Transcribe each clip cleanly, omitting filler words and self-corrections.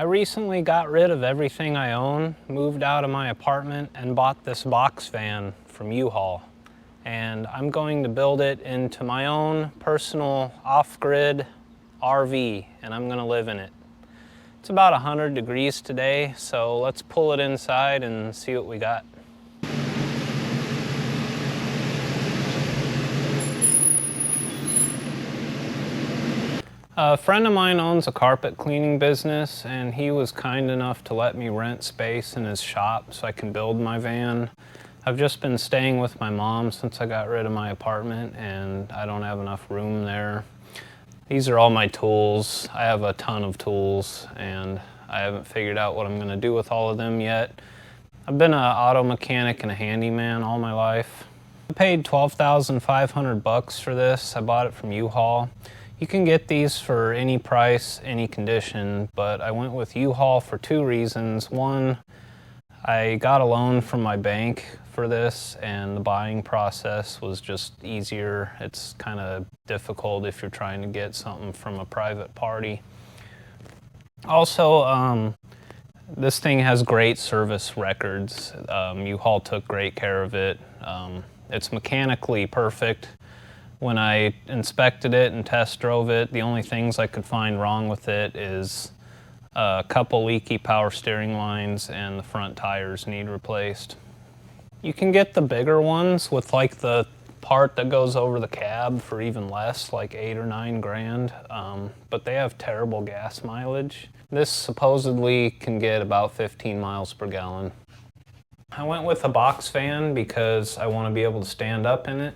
I recently got rid of everything I own, moved out of my apartment, and bought this box van from U-Haul. And I'm going to build it into my own personal off-grid RV, and I'm gonna live in it. It's about 100 degrees today, so let's pull it inside and see what we got. A friend of mine owns a carpet cleaning business, and he was kind enough to let me rent space in his shop so I can build my van. I've just been staying with my mom since I got rid of my apartment, and I don't have enough room there. These are all my tools. I have a ton of tools, and I haven't figured out what I'm going to do with all of them yet. I've been an auto mechanic and a handyman all my life. I paid $12,500 for this. I bought it from U-Haul. You can get these for any price, any condition, but I went with U-Haul for two reasons. One, I got a loan from my bank for this, and the buying process was just easier. It's kind of difficult if you're trying to get something from a private party. Also, this thing has great service records. U-Haul took great care of it. It's mechanically perfect. When I inspected it and test drove it, the only things I could find wrong with it is a couple leaky power steering lines and the front tires need replaced. You can get the bigger ones with like the part that goes over the cab for even less, like 8 or 9 grand, but they have terrible gas mileage. This supposedly can get about 15 miles per gallon. I went with a box van because I want to be able to stand up in it.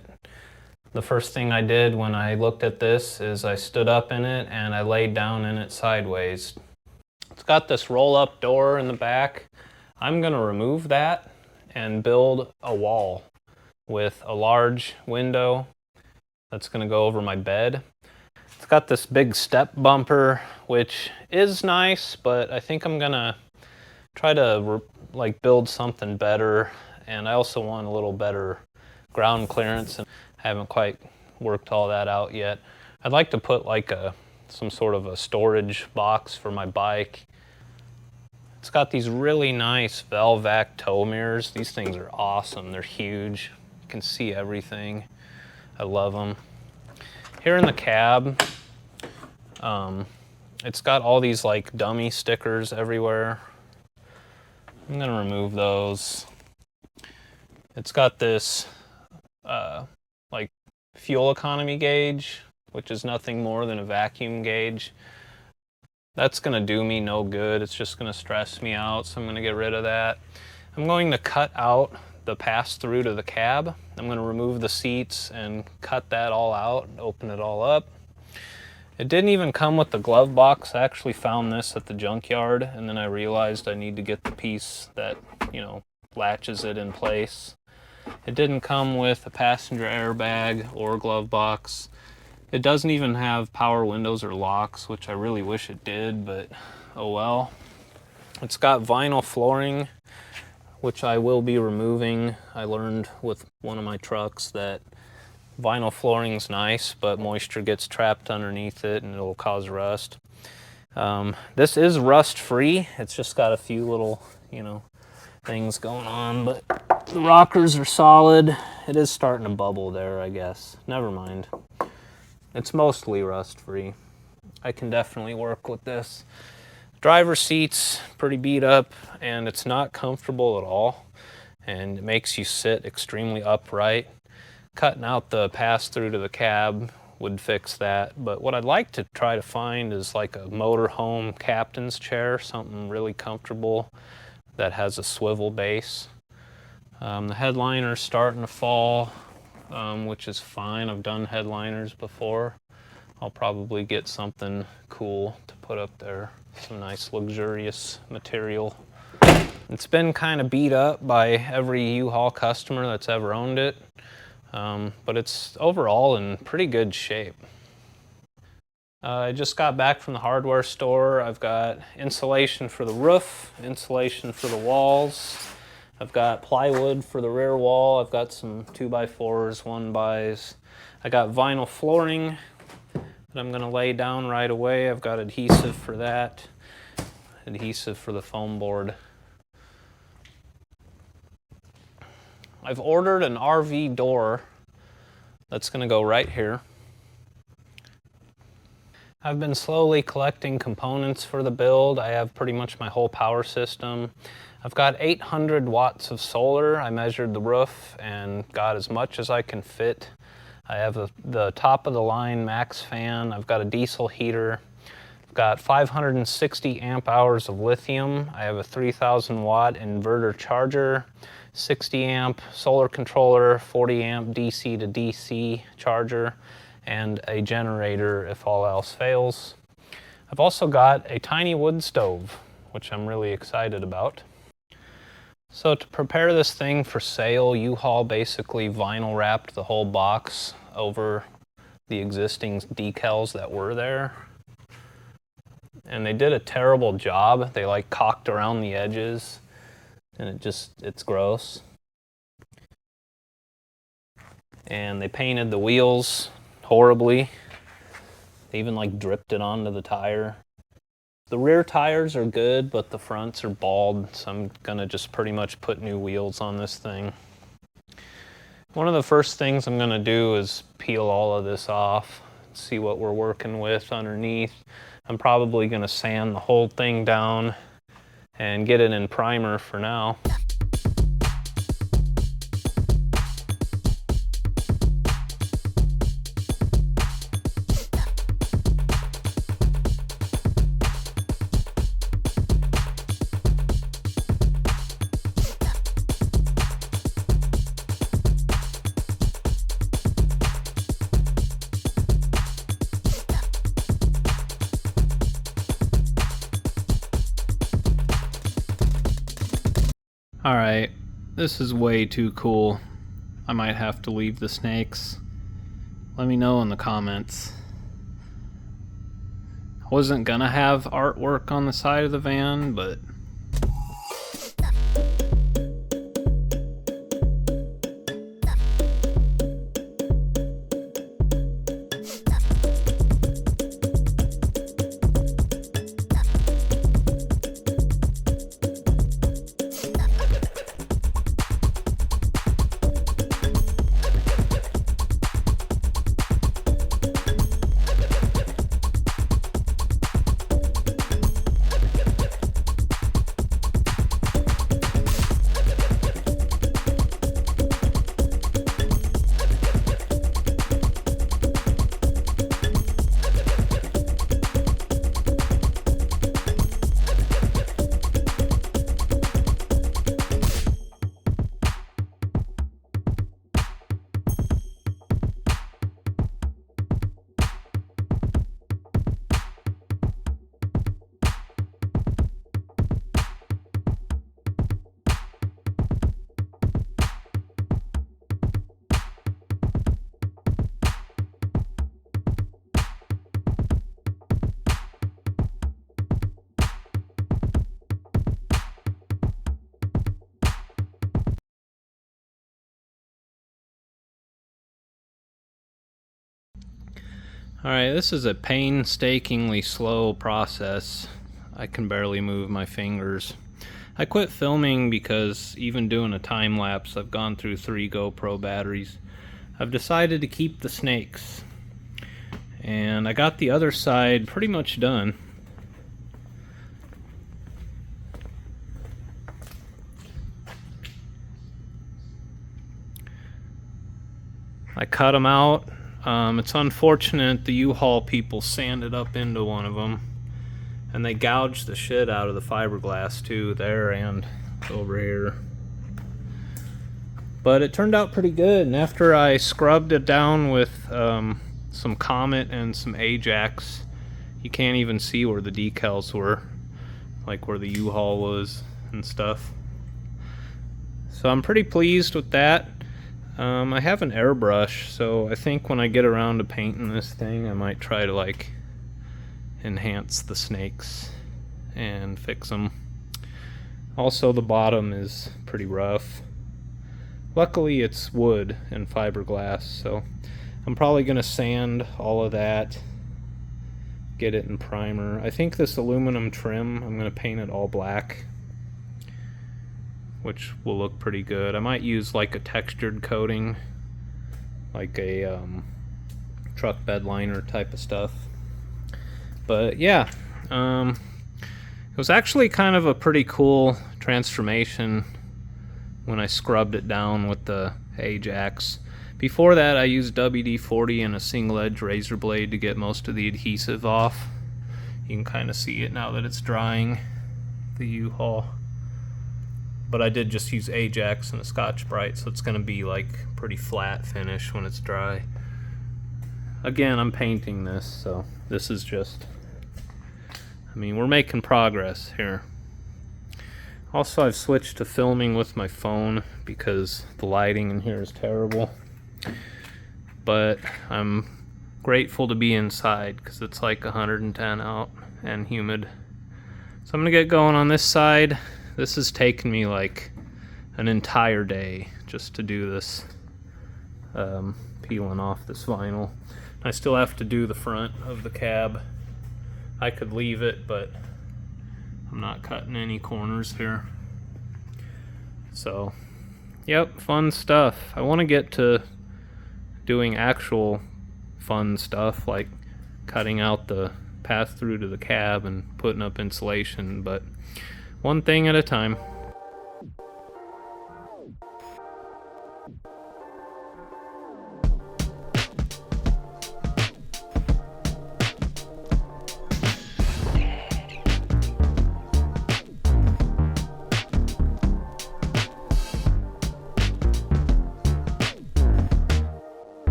The first thing I did when I looked at this is I stood up in it and I laid down in it sideways. It's got this roll-up door in the back. I'm going to remove that and build a wall with a large window that's going to go over my bed. It's got this big step bumper, which is nice, but I think I'm going to try to build something better, and I also want a little better ground clearance. And I haven't quite worked all that out yet. I'd like to put like some sort of a storage box for my bike. It's got these really nice Velvac tow mirrors. These things are awesome. They're huge. You can see everything. I love them. Here in the cab, it's got all these like dummy stickers everywhere. I'm gonna remove those. It's got this like fuel economy gauge, which is nothing more than a vacuum gauge. That's gonna do me no good. It's just gonna stress me out, so I'm gonna get rid of that. I'm going to cut out the pass-through to the cab. I'm gonna remove the seats and cut that all out, open it all up. It didn't even come with the glove box. I actually found this at the junkyard, and then I realized I need to get the piece that, latches it in place. It didn't come with a passenger airbag or glove box. It doesn't even have power windows or locks, which I really wish it did, but oh well. It's got vinyl flooring, which I will be removing. I learned with one of my trucks that vinyl flooring's nice, but moisture gets trapped underneath it and it'll cause rust. This is rust-free. It's just got a few little, things going on, but the rockers are solid. It is starting to bubble there, I guess. Never mind. It's mostly rust-free. I can definitely work with this. Driver's seat's pretty beat up, and it's not comfortable at all, and it makes you sit extremely upright. Cutting out the pass-through to the cab would fix that, but what I'd like to try to find is like a motorhome captain's chair, something really comfortable that has a swivel base. The headliner's starting to fall, which is fine. I've done headliners before. I'll probably get something cool to put up there, some nice luxurious material. It's been kind of beat up by every U-Haul customer that's ever owned it, but it's overall in pretty good shape. I just got back from the hardware store. I've got insulation for the roof, insulation for the walls. I've got plywood for the rear wall. I've got some 2x4s, 1xs. I got vinyl flooring that I'm gonna lay down right away. I've got adhesive for that. adhesive for the foam board. I've ordered an RV door that's going to go right here. I've been slowly collecting components for the build. I have pretty much my whole power system. I've got 800 watts of solar. I measured the roof and got as much as I can fit. I have the top of the line max fan. I've got a diesel heater. I've got 560 amp hours of lithium. I have a 3000 watt inverter charger, 60 amp solar controller, 40 amp DC to DC charger, and a generator if all else fails. I've also got a tiny wood stove, which I'm really excited about. So to prepare this thing for sale, U-Haul basically vinyl wrapped the whole box over the existing decals that were there. And they did a terrible job. They like caulked around the edges, and it's gross. And they painted the wheels horribly. They even like dripped it onto the tire. The rear tires are good, but the fronts are bald, so I'm gonna just pretty much put new wheels on this thing. One of the first things I'm gonna do is peel all of this off, see what we're working with underneath. I'm probably gonna sand the whole thing down and get it in primer for now. Alright, this is way too cool. I might have to leave the snakes. Let me know in the comments. I wasn't gonna have artwork on the side of the van, but alright, this is a painstakingly slow process. I can barely move my fingers. I quit filming because even doing a time lapse, I've gone through 3 GoPro batteries. I've decided to keep the snakes. And I got the other side pretty much done. I cut them out. It's unfortunate the U-Haul people sanded up into one of them, and they gouged the shit out of the fiberglass too, there and over here. But it turned out pretty good, and after I scrubbed it down with some Comet and some Ajax, you can't even see where the decals were, like where the U-Haul was and stuff. So I'm pretty pleased with that. I have an airbrush, so I think when I get around to painting this thing, I might try to like enhance the snakes and fix them. Also, the bottom is pretty rough. Luckily it's wood and fiberglass, so I'm probably gonna sand all of that, get it in primer. I think this aluminum trim, I'm going to paint it all black, which will look pretty good. I might use like a textured coating, like a truck bed liner type of stuff. But yeah, it was actually kind of a pretty cool transformation when I scrubbed it down with the Ajax. Before that, I used WD-40 and a single edge razor blade to get most of the adhesive off. You can kind of see it now that it's drying, the U-Haul. But I did just use Ajax and a Scotch-Brite, so it's going to be like pretty flat finish when it's dry. Again, I'm painting this, so this is just, I mean, we're making progress here. Also, I've switched to filming with my phone because the lighting in here is terrible. But I'm grateful to be inside because it's like 110 out and humid. So I'm gonna get going on this side. This has taken me like an entire day just to do this, peeling off this vinyl. I still have to do the front of the cab. I could leave it, but I'm not cutting any corners here. So, yep, fun stuff. I want to get to doing actual fun stuff like cutting out the pass through to the cab and putting up insulation, but one thing at a time.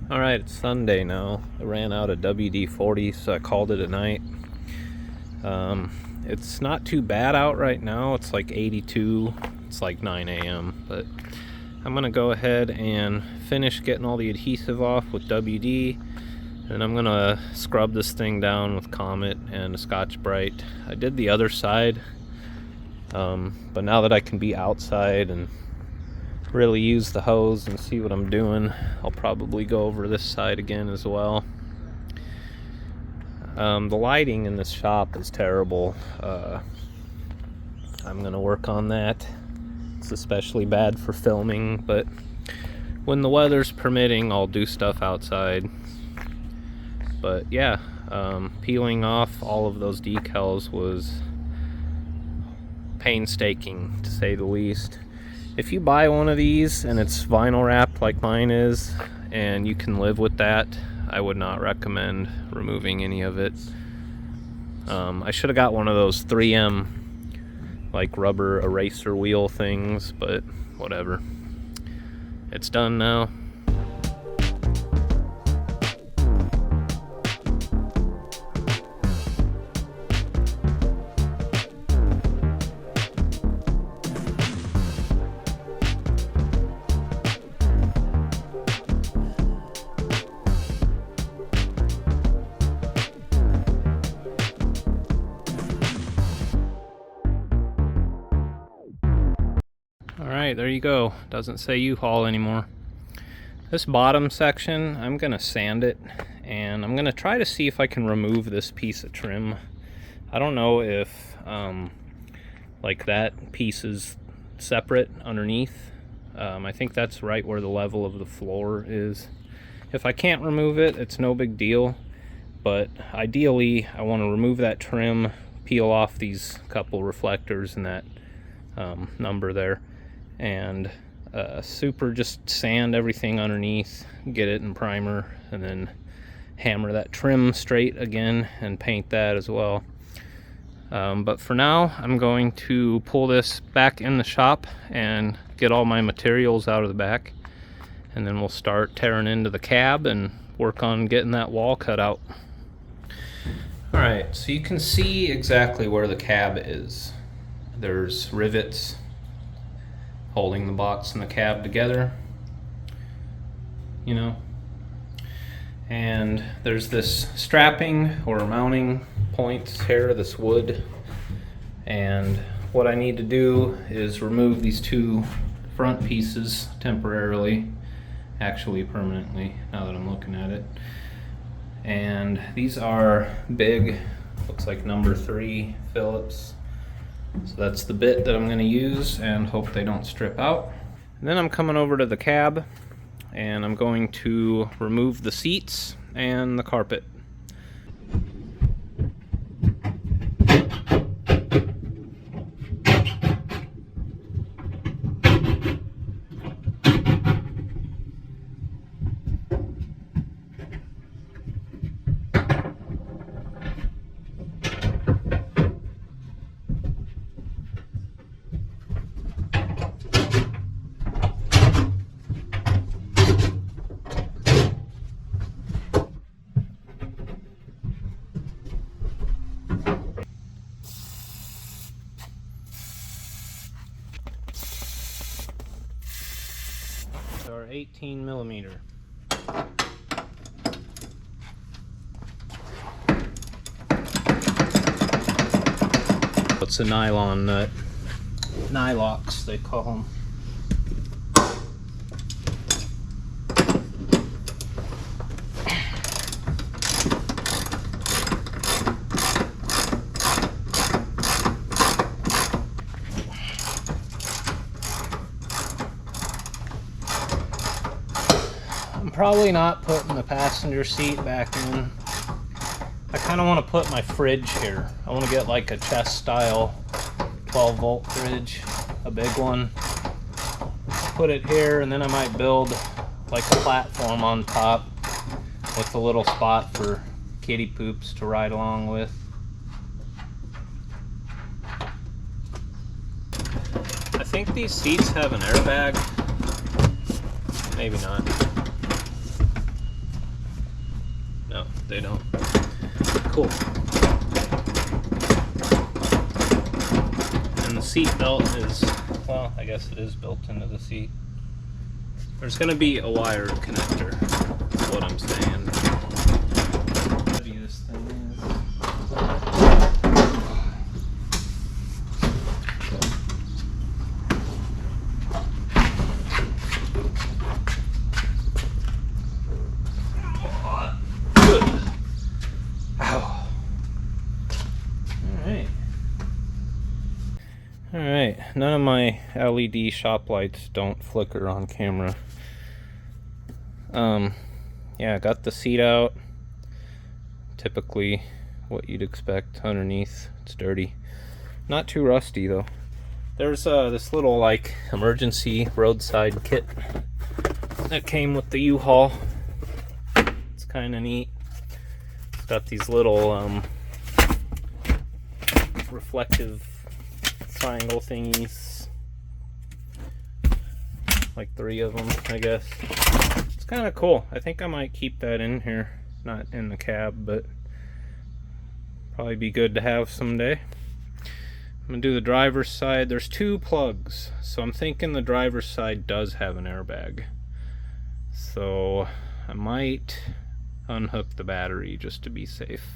Alright, it's Sunday now. I ran out of WD-40, so I called it a night. It's not too bad out right now. It's like 82. It's like 9 a.m. But I'm going to go ahead and finish getting all the adhesive off with WD. And I'm going to scrub this thing down with Comet and a Scotch-Brite. I did the other side. But now that I can be outside and really use the hose and see what I'm doing, I'll probably go over this side again as well. The lighting in this shop is terrible. I'm gonna work on that. It's especially bad for filming, but when the weather's permitting, I'll do stuff outside. But yeah, peeling off all of those decals was painstaking, to say the least. If you buy one of these and it's vinyl wrapped like mine is, and you can live with that, I would not recommend removing any of it. I should have got one of those 3M like rubber eraser wheel things, but whatever. It's done now. Alright, there you go. Doesn't say U-Haul anymore. This bottom section, I'm going to sand it, and I'm going to try to see if I can remove this piece of trim. I don't know if like that piece is separate underneath. I think that's right where the level of the floor is. If I can't remove it, it's no big deal, but ideally I want to remove that trim, peel off these couple reflectors and that number there, and super just sand everything underneath, get it in primer, and then hammer that trim straight again and paint that as well. But for now, I'm going to pull this back in the shop and get all my materials out of the back, and then we'll start tearing into the cab and work on getting that wall cut out. Alright, so you can see exactly where the cab is. There's rivets holding the box and the cab together, you know, and there's this strapping or mounting points here, this wood, and what I need to do is remove these two front pieces temporarily, actually permanently now that I'm looking at it, And these are big, looks like number 3 Phillips. So that's the bit that I'm going to use and hope they don't strip out. And then I'm coming over to the cab and I'm going to remove the seats and the carpet. Our 18mm. It's a nylon nut. Nylox, they call them. I'm probably not putting the passenger seat back in. I kind of want to put my fridge here. I want to get like a chest style 12-volt fridge, a big one. Put it here, and then I might build like a platform on top with a little spot for kitty poops to ride along with. I think these seats have an airbag. Maybe not. No, they don't. Cool. And the seat belt is, well, I guess it is built into the seat. There's going to be a wire connector, is what I'm saying. How heavy this thing is. Good. Ow. Alright, none of my LED shop lights don't flicker on camera. Yeah, I got the seat out. Typically what you'd expect underneath. It's dirty. Not too rusty though. There's this little like emergency roadside kit that came with the U-Haul. It's kind of neat. It's got these little reflective triangle thingies, like 3 of them, I guess. It's kind of cool. I think I might keep that in here, not in the cab, but probably be good to have someday. I'm gonna do the driver's side. There's 2 plugs, so I'm thinking the driver's side does have an airbag, so I might unhook the battery just to be safe.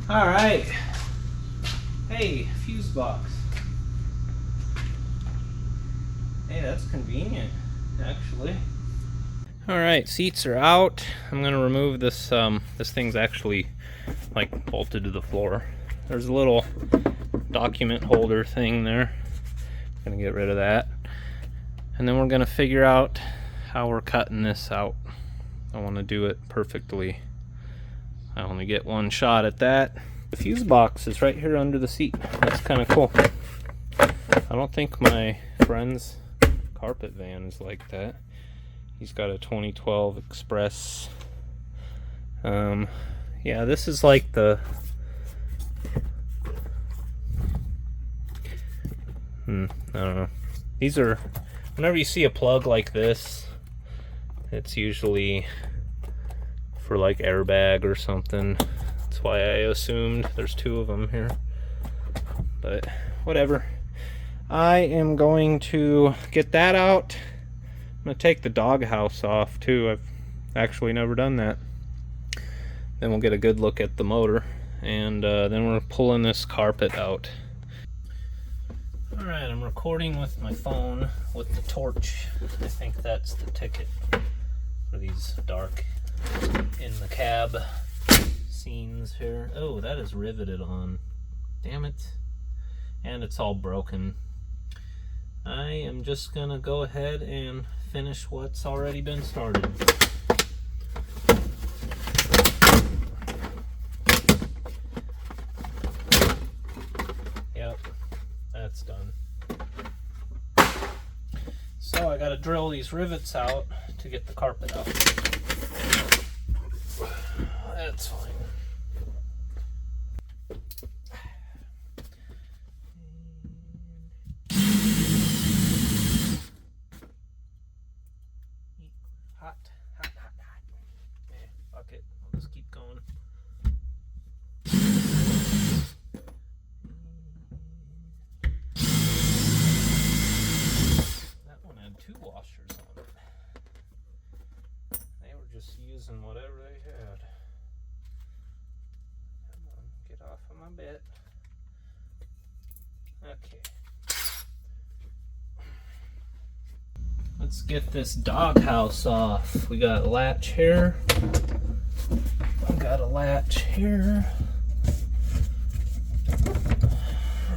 All right. Hey, fuse box. Hey, that's convenient, actually. All right, seats are out. I'm gonna remove this. This thing's actually like bolted to the floor. There's a little document holder thing there. Gonna get rid of that, and then we're gonna figure out how we're cutting this out. I want to do it perfectly. I only get one shot at that. The fuse box is right here under the seat. That's kind of cool. I don't think my friend's carpet van is like that. He's got a 2012 Express. Yeah, this is like the I don't know. These are, whenever you see a plug like this, it's usually for like airbag or something. That's why I assumed there's 2 of them here. But whatever. I am going to get that out, gonna take the doghouse off too. I've actually never done that. Then we'll get a good look at the motor, and then we're pulling this carpet out. Alright, I'm recording with my phone with the torch. I think that's the ticket for these dark in the cab scenes here. Oh, that is riveted on. Damn it. And it's all broken. I am just gonna go ahead and finish what's already been started. Yep, that's done. So I gotta drill these rivets out to get the carpet out. That's fine. Hot. Yeah, fuck it. I'll just keep going. That one had 2 washers on it. They were just using whatever they had. Come on, get off of my bed. Okay. Let's get this doghouse off. We got a latch here. We got a latch here.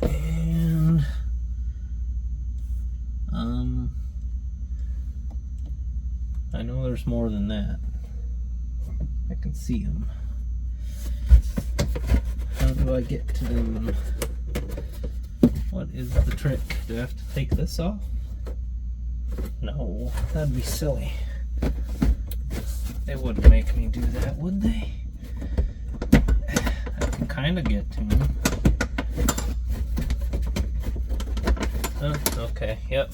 And I know there's more than that. I can see them. How do I get to them? What is the trick? Do I have to take this off? No, that'd be silly. They wouldn't make me do that, would they? I can kind of get to them. Oh, okay, yep.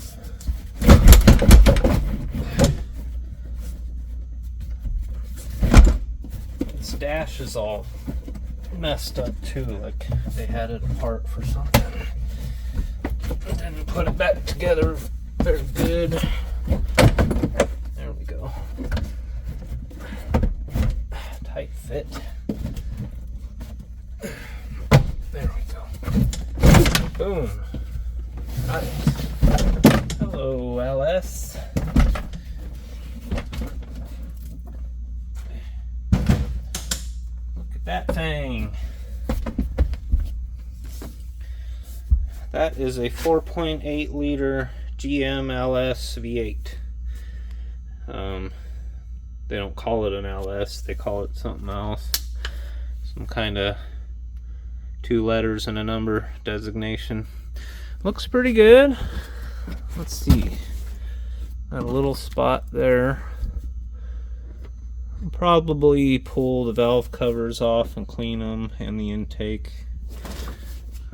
This dash is all messed up too, like they had it apart for something. Didn't put it back together very good. There we go. Tight fit. There we go. Boom. Got it. Hello, LS. Look at that thing. That is a 4.8 liter GM LS V8. They don't call it an LS, they call it something else. Some kind of 2 letters and a number designation. Looks pretty good. Let's see. Got a little spot there. I'll probably pull the valve covers off and clean them, and the intake.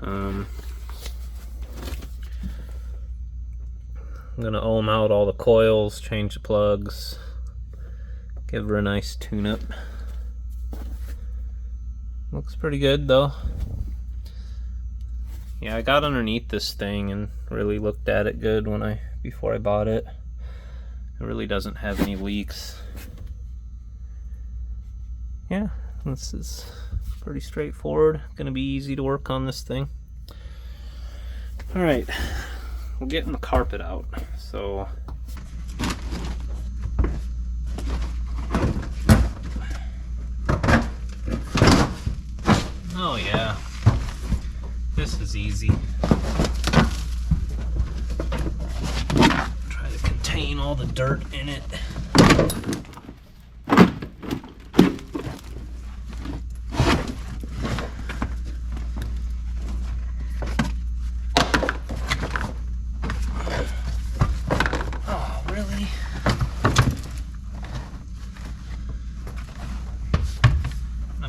I'm gonna ohm out all the coils, change the plugs, give her a nice tune-up. Looks pretty good though. Yeah, I got underneath this thing and really looked at it good before I bought it. It really doesn't have any leaks. Yeah, this is pretty straightforward. Gonna be easy to work on this thing. Alright. We're getting the carpet out, so oh yeah, this is easy. Try to contain all the dirt in it.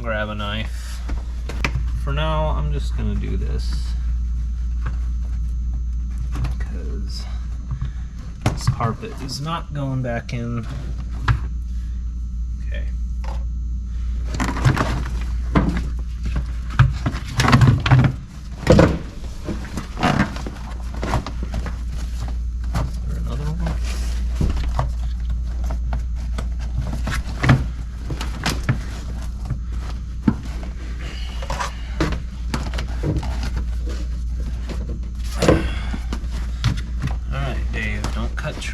Grab a knife. For now, I'm just gonna do this because this carpet is not going back in. Okay. Is there another one?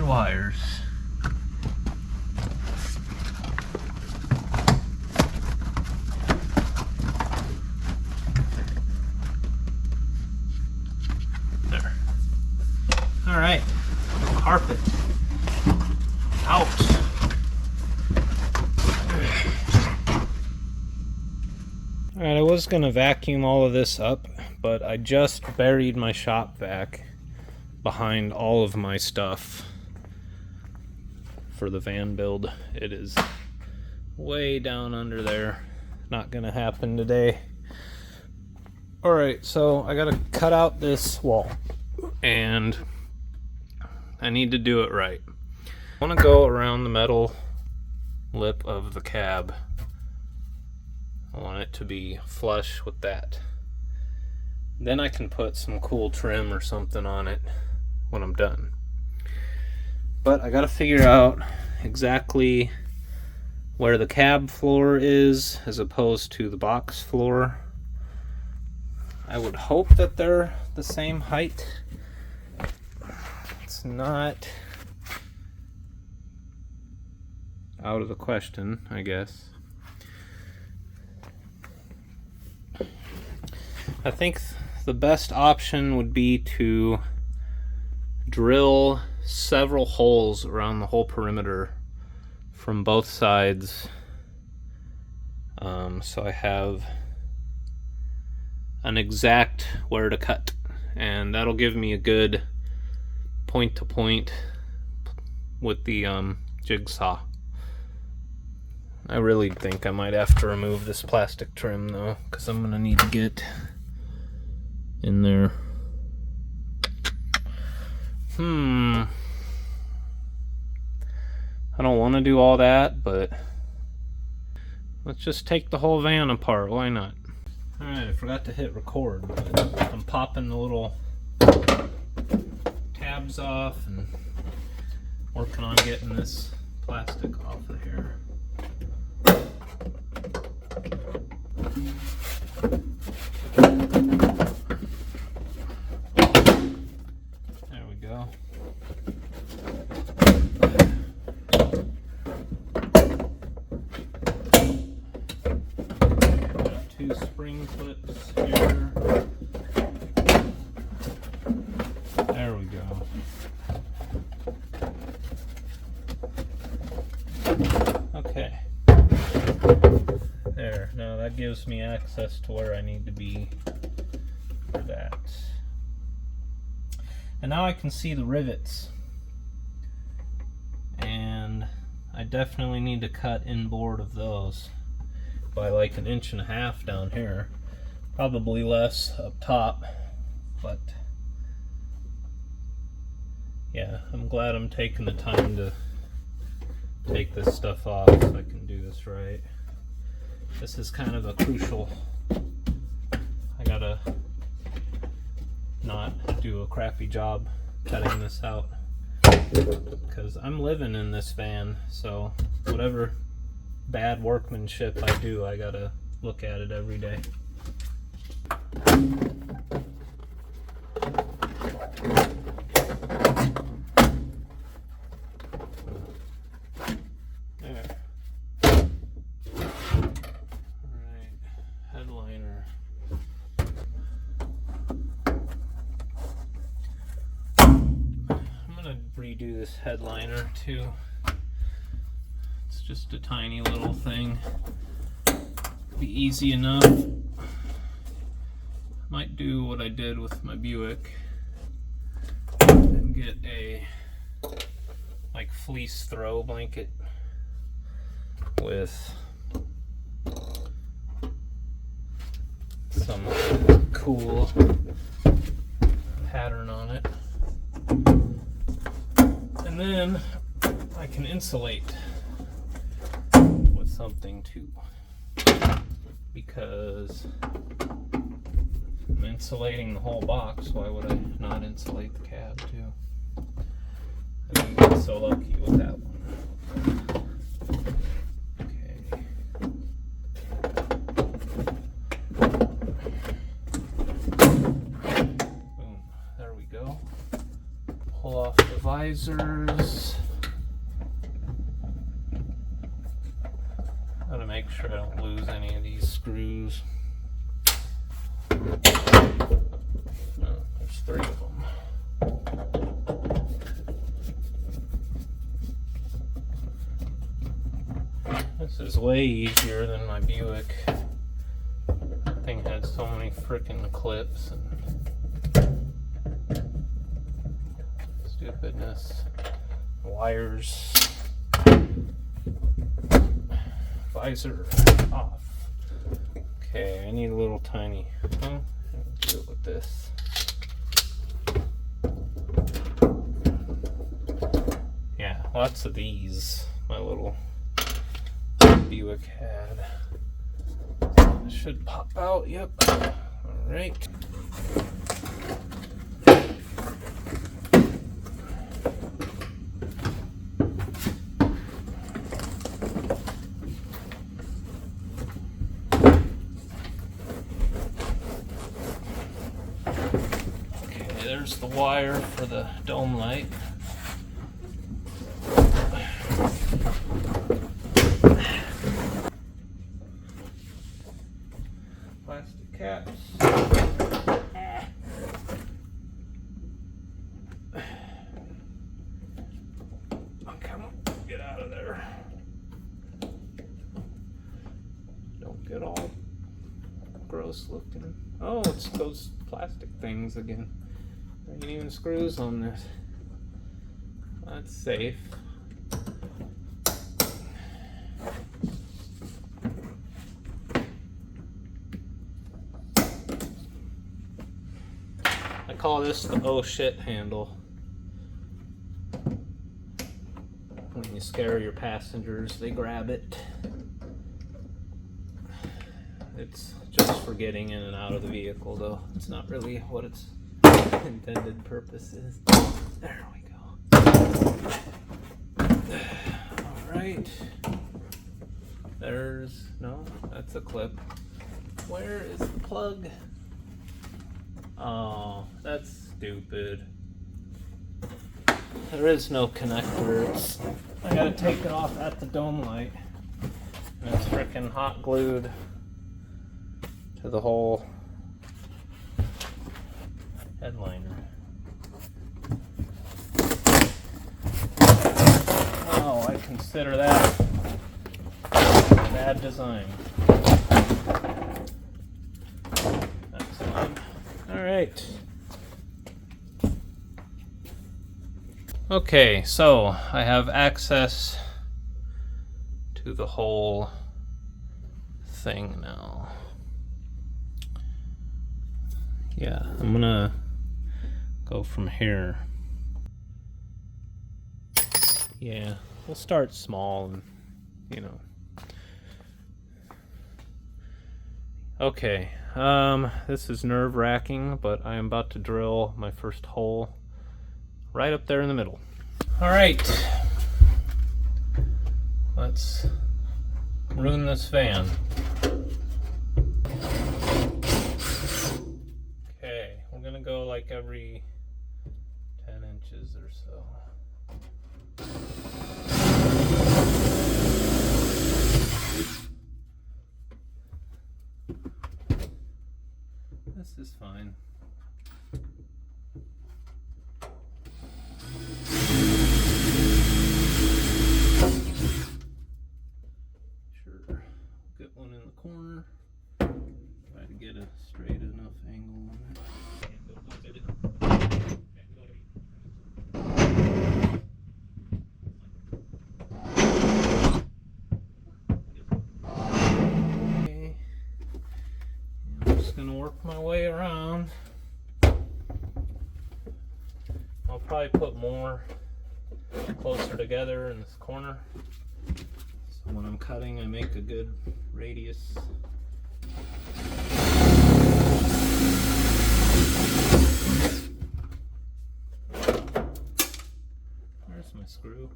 of wires. There. All right, carpet out. All right, I was gonna vacuum all of this up, but I just buried my shop vac behind all of my stuff for the van build. It is way down under there. Not gonna happen today. All right, so I gotta cut out this wall, and I need to do it right. I want to go around the metal lip of the cab. I want it to be flush with that. Then I can put some cool trim or something on it when I'm done. But I gotta figure out exactly where the cab floor is as opposed to the box floor. I would hope that they're the same height. It's not out of the question, I guess. I think the best option would be to drill several holes around the whole perimeter from both sides, so I have an exact where to cut, and that'll give me a good point to point with the jigsaw. I really think I might have to remove this plastic trim though, because I'm gonna need to get in there. I don't want to do all that, but let's just take the whole van apart. Why not? Alright, I forgot to hit record, but I'm popping the little tabs off and working on getting this plastic off of here. There we go. Got two spring clips here. There we go. Okay. There, now that gives me access to where I need to be for that. And now I can see the rivets. And I definitely need to cut inboard of those by like 1.5 inches down here. Probably less up top, but yeah, I'm glad I'm taking the time to take this stuff off so I can do this right. This is kind of a crucial. I gotta not do a crappy job cutting this out, because I'm living in this van, so whatever bad workmanship I do, I gotta look at it every day. There. Alright, headliner. I'm gonna redo this headliner too. It's just a tiny little thing. Be easy enough. Might do what I did with my Buick and get a like fleece throw blanket with some cool pattern on it, and then I can insulate with something too, because I'm insulating the whole box. Why would I not insulate the cab too? I didn't get so lucky with that one. Okay. Boom. There we go. Pull off the visor. visors. Gotta make sure I don't lose any of these screws. Oh, there's 3 of them. This is way easier than my Buick. That thing had so many freaking clips and stupidness. Wires. Visor off. Okay, I need a little tiny. I'll do it with this. Yeah, lots of these. My little Buick had. It should pop out. Yep. All right. There's the wire for the dome light. Plastic caps. Oh, come on, get out of there. Don't get all gross looking. Oh, it's those plastic things again. There ain't even screws on this. That's safe. I call this the oh shit handle. When you scare your passengers, they grab it. It's just for getting in and out of the vehicle, though. It's not really what its intended purpose is. There we go. Alright. There's... no, that's a clip. Where is the plug? Oh, that's stupid. There is no connector. I gotta take it off at the dome light. And it's freaking hot glued to the whole headliner. Oh, I consider that bad design. That's fine. Alright. Okay, so I have access to the whole thing now. Yeah, I'm gonna go from here. Yeah, we'll start small and, you know. Okay, this is nerve-wracking, but I am about to drill my first hole right up there in the middle. All right, let's ruin this van. Okay, we're gonna go like every 10 inches or so. This is fine. Sure, get one in the corner. Try to get a straight enough angle on it. Okay. I'm just gonna work my way around. I'll probably put more closer together in this corner. So when I'm cutting, I make a good radius. There's my screw.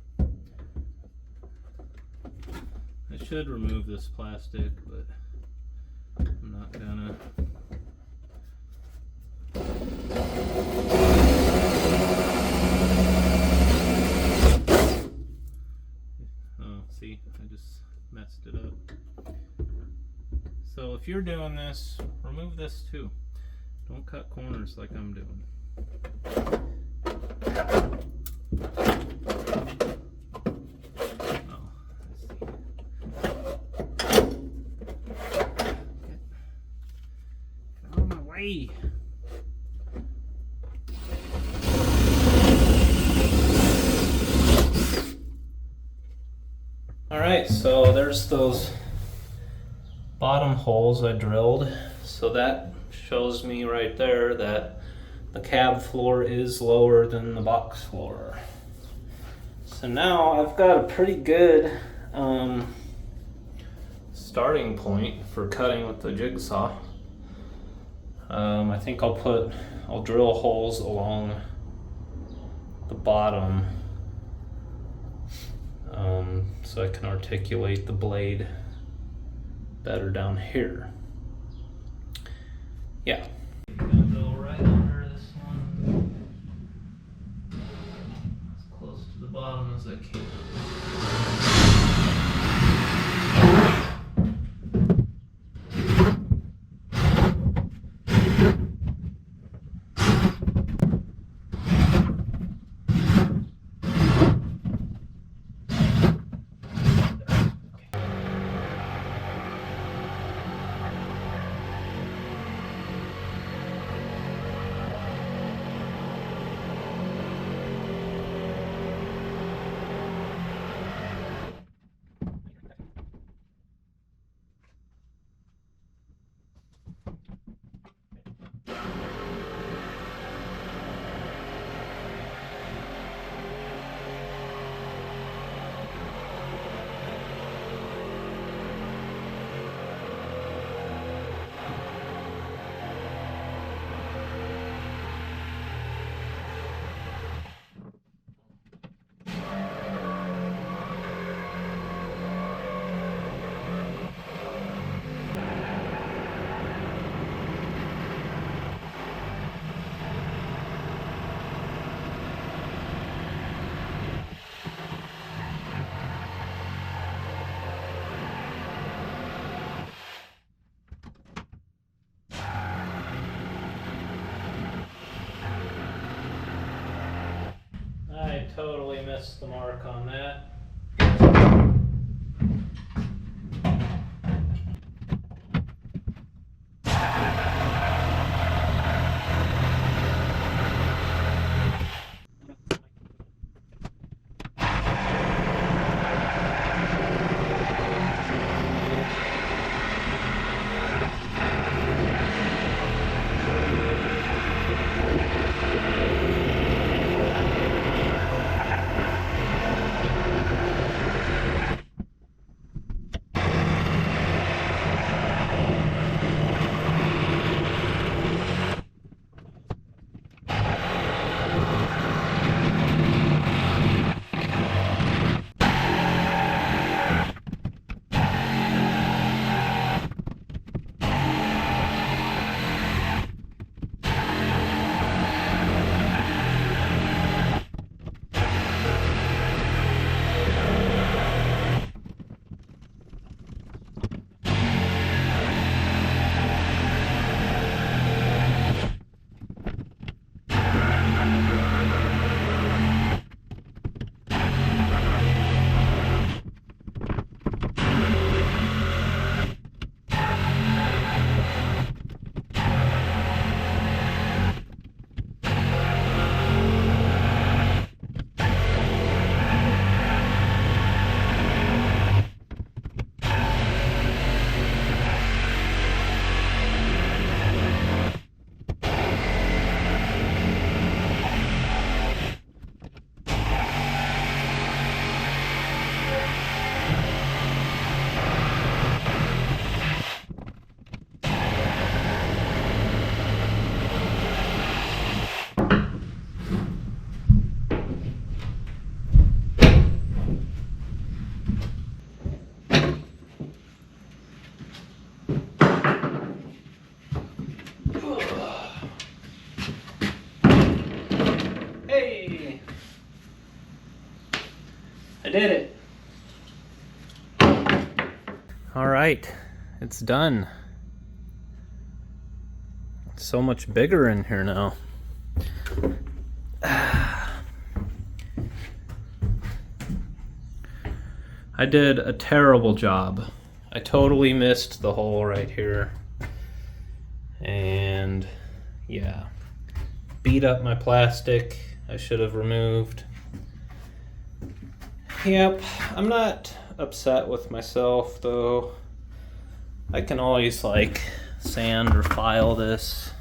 I should remove this plastic, but I'm not gonna. point. I just messed it up. So if you're doing this, remove this too. Don't cut corners like I'm doing. Oh, I see. Get out of my way. Alright, so there's those bottom holes I drilled. So that shows me right there that the cab floor is lower than the box floor. So now I've got a pretty good starting point for cutting with the jigsaw. I think I'll drill holes along the bottom so I can articulate the blade better down here. Yeah. I'm gonna go right under this one, as close to the bottom as I can. I totally missed the mark on that. Hey! I did it. All right, it's done. It's so much bigger in here now. I did a terrible job. I totally missed the hole right here. And yeah, beat up my plastic. I should have removed. Yep, I'm not upset with myself though. I can always like sand or file this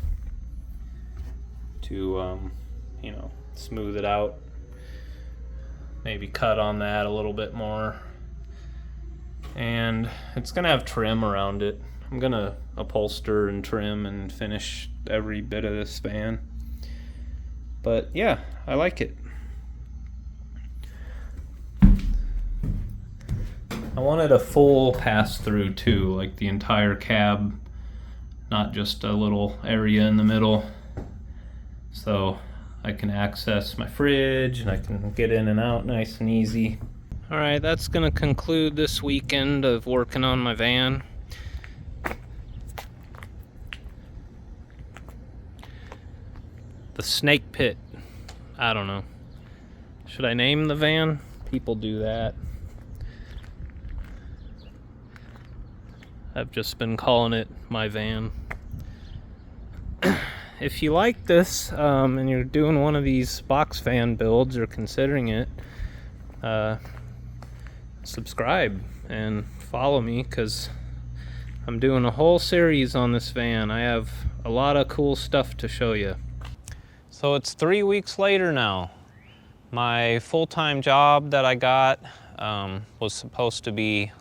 to smooth it out. Maybe cut on that a little bit more. And it's gonna have trim around it. I'm gonna upholster and trim and finish every bit of this van. But yeah, I like it. I wanted a full pass-through too, like the entire cab, not just a little area in the middle. So I can access my fridge and I can get in and out nice and easy. All right, that's gonna conclude this weekend of working on my van. The snake pit. I don't know. Should I name the van? People do that. I've just been calling it my van. If you like this and you're doing one of these box van builds or considering it, subscribe and follow me because I'm doing a whole series on this van. I have a lot of cool stuff to show you. So it's 3 weeks later now. My full-time job that I got was supposed to be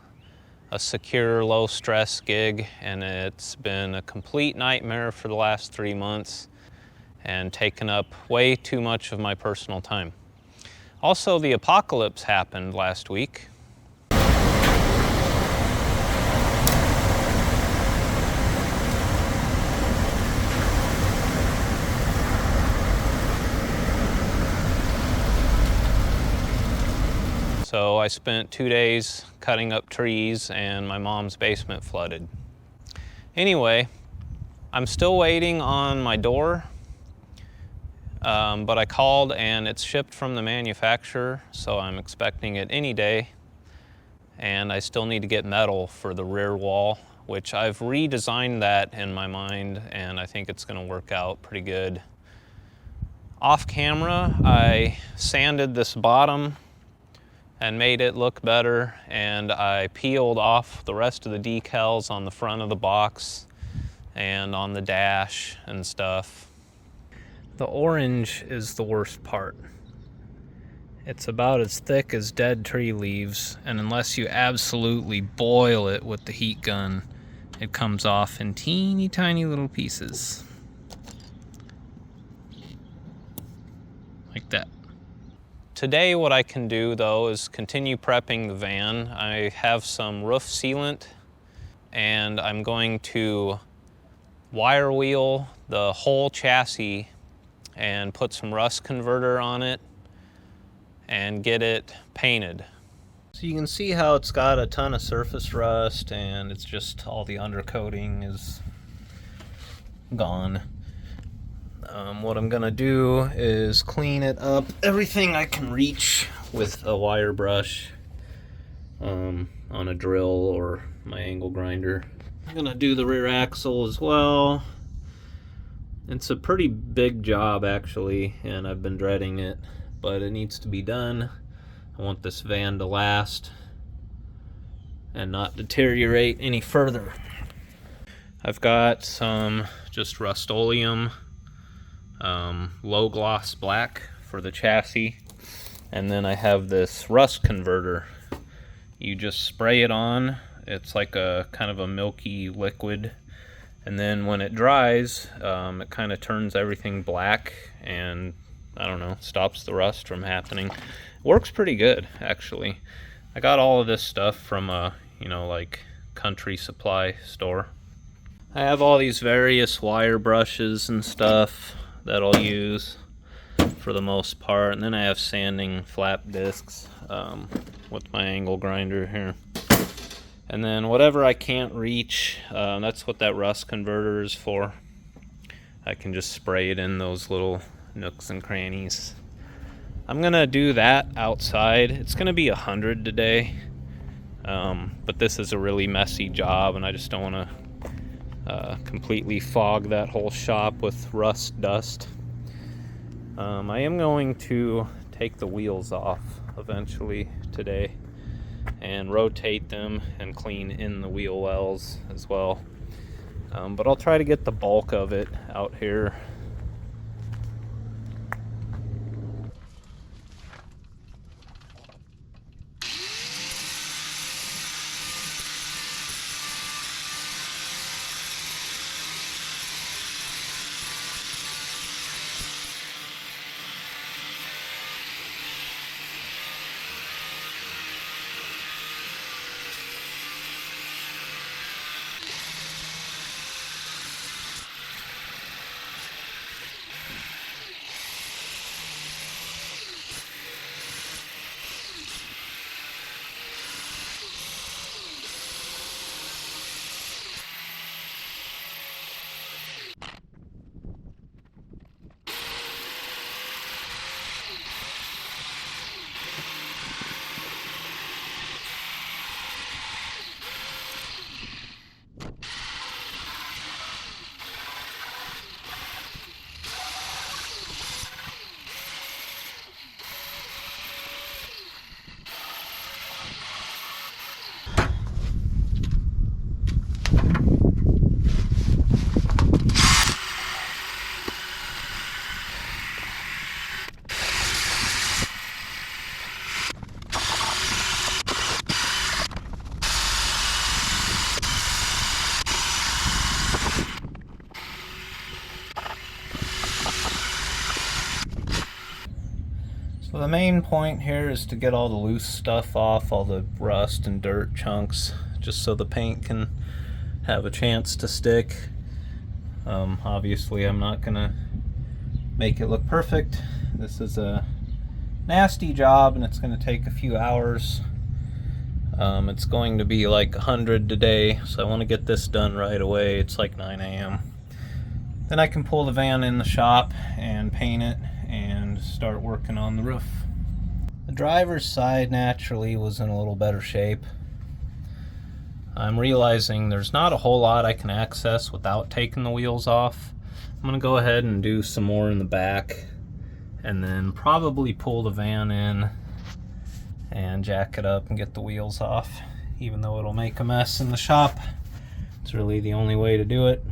a secure, low-stress gig, and it's been a complete nightmare for the last 3 months and taken up way too much of my personal time. Also, the apocalypse happened last week. So I spent 2 days cutting up trees and my mom's basement flooded. Anyway, I'm still waiting on my door, but I called and it's shipped from the manufacturer, so I'm expecting it any day. And I still need to get metal for the rear wall, which I've redesigned that in my mind, and I think it's gonna work out pretty good. Off camera, I sanded this bottom and made it look better, and I peeled off the rest of the decals on the front of the box and on the dash and stuff. The orange is the worst part. It's about as thick as dead tree leaves, and unless you absolutely boil it with the heat gun, it comes off in teeny tiny little pieces. Like that. Today what I can do though is continue prepping the van. I have some roof sealant and I'm going to wire wheel the whole chassis and put some rust converter on it and get it painted. So you can see how it's got a ton of surface rust and it's just all the undercoating is gone. What I'm gonna do is clean it up, everything I can reach with a wire brush on a drill or my angle grinder. I'm gonna do the rear axle as well. It's a pretty big job actually, and I've been dreading it, but it needs to be done. I want this van to last and not deteriorate any further. I've got some just Rust-Oleum low gloss black for the chassis, and then I have this rust converter. You just spray it on. It's like a kind of a milky liquid, and then when it dries, it kind of turns everything black and I don't know, stops the rust from happening. It works pretty good actually. I got all of this stuff from a like country supply store. I have all these various wire brushes and stuff that I'll use for the most part, and then I have sanding flap discs with my angle grinder here. And then whatever I can't reach, that's what that rust converter is for. I can just spray it in those little nooks and crannies. I'm gonna do that outside. It's gonna be 100 today, but this is a really messy job, and I just don't want to completely fog that whole shop with rust dust. I am going to take the wheels off eventually today and rotate them and clean in the wheel wells as well. But I'll try to get the bulk of it out here. So the main point here is to get all the loose stuff off, all the rust and dirt chunks, just so the paint can have a chance to stick. Obviously I'm not gonna make it look perfect. This is a nasty job and it's gonna take a few hours. It's going to be like 100 today, so I want to get this done right away. It's like 9 a.m. Then I can pull the van in the shop and paint it and start working on the roof. The driver's side naturally was in a little better shape. I'm realizing there's not a whole lot I can access without taking the wheels off. I'm gonna go ahead and do some more in the back and then probably pull the van in and jack it up and get the wheels off. Even though it'll make a mess in the shop, it's really the only way to do it.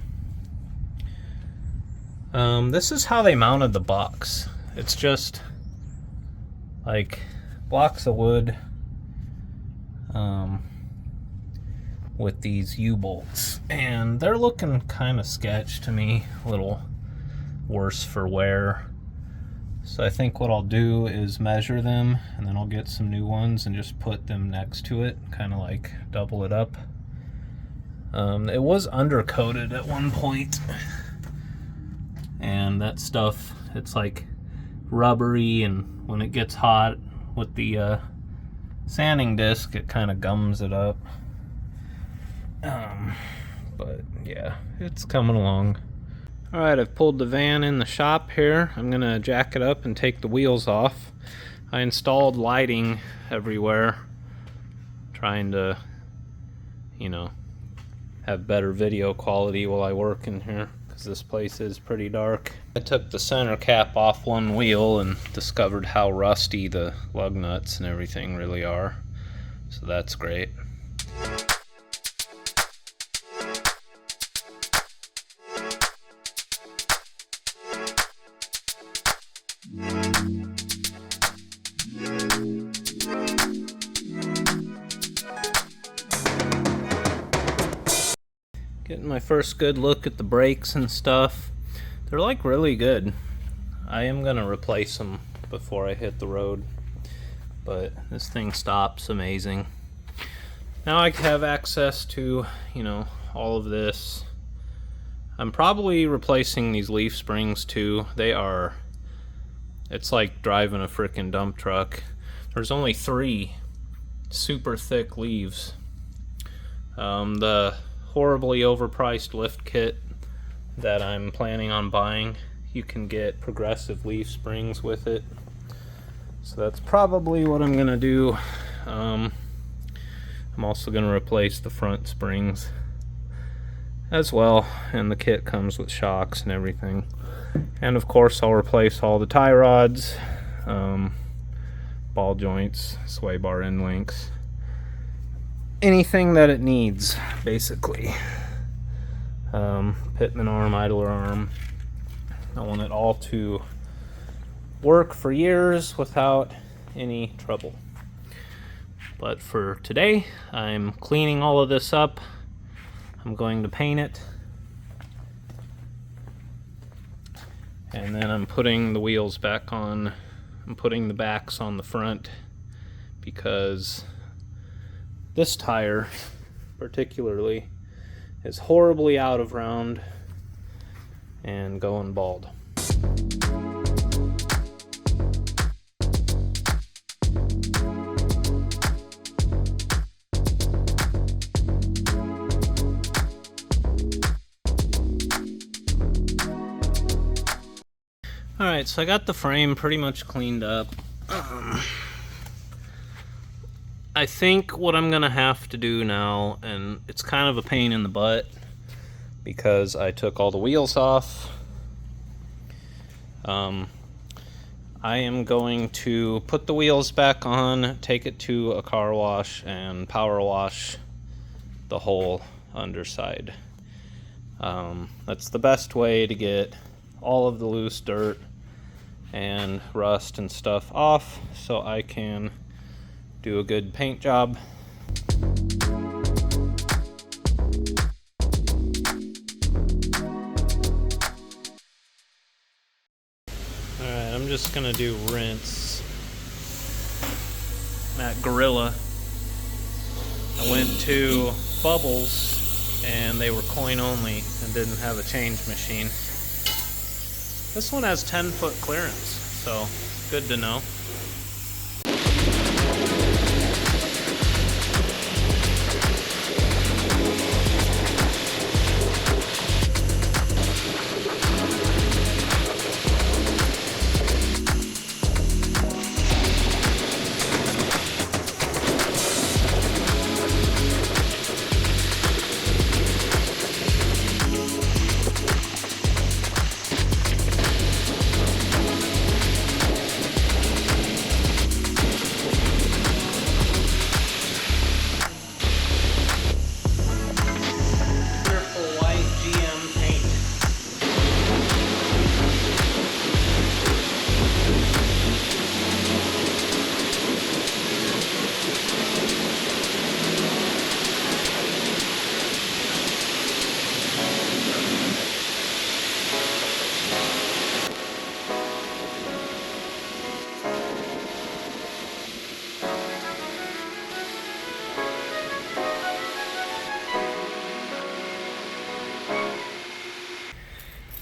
This is how they mounted the box. It's just like blocks of wood with these U-bolts, and they're looking kind of sketch to me, a little worse for wear. So I think what I'll do is measure them, and then I'll get some new ones and just put them next to it, kind of like double it up. It was undercoated at one point, and that stuff, it's like rubbery, and when it gets hot with the sanding disc, it kind of gums it up. But yeah, it's coming along. Alright, I've pulled the van in the shop here. I'm gonna jack it up and take the wheels off. I installed lighting everywhere, trying to, you know, have better video quality while I work in here, because this place is pretty dark. I took the center cap off one wheel and discovered how rusty the lug nuts and everything really are, so that's great. Getting my first good look at the brakes and stuff. They're like really good. I am gonna replace them before I hit the road, but this thing stops amazing. Now I have access to, you know, all of this. I'm probably replacing these leaf springs too. It's like driving a frickin' dump truck. There's only 3 super thick leaves. The horribly overpriced lift kit that I'm planning on buying, you can get progressive leaf springs with it. So that's probably what I'm going to do. I'm also going to replace the front springs as well, and the kit comes with shocks and everything. And of course I'll replace all the tie rods, ball joints, sway bar end links, anything that it needs basically. Pitman arm, idler arm. I want it all to work for years without any trouble. But for today, I'm cleaning all of this up. I'm going to paint it. And then I'm putting the wheels back on. I'm putting the backs on the front because this tire particularly is horribly out of round and going bald. Alright, so I got the frame pretty much cleaned up. I think what I'm gonna have to do now, and it's kind of a pain in the butt because I took all the wheels off, I am going to put the wheels back on, take it to a car wash, and power wash the whole underside. That's the best way to get all of the loose dirt and rust and stuff off so I can do a good paint job. Alright, I'm just gonna do rinse. I'm at Gorilla. I went to Bubbles and they were coin only and didn't have a change machine. This one has 10-foot clearance, so good to know.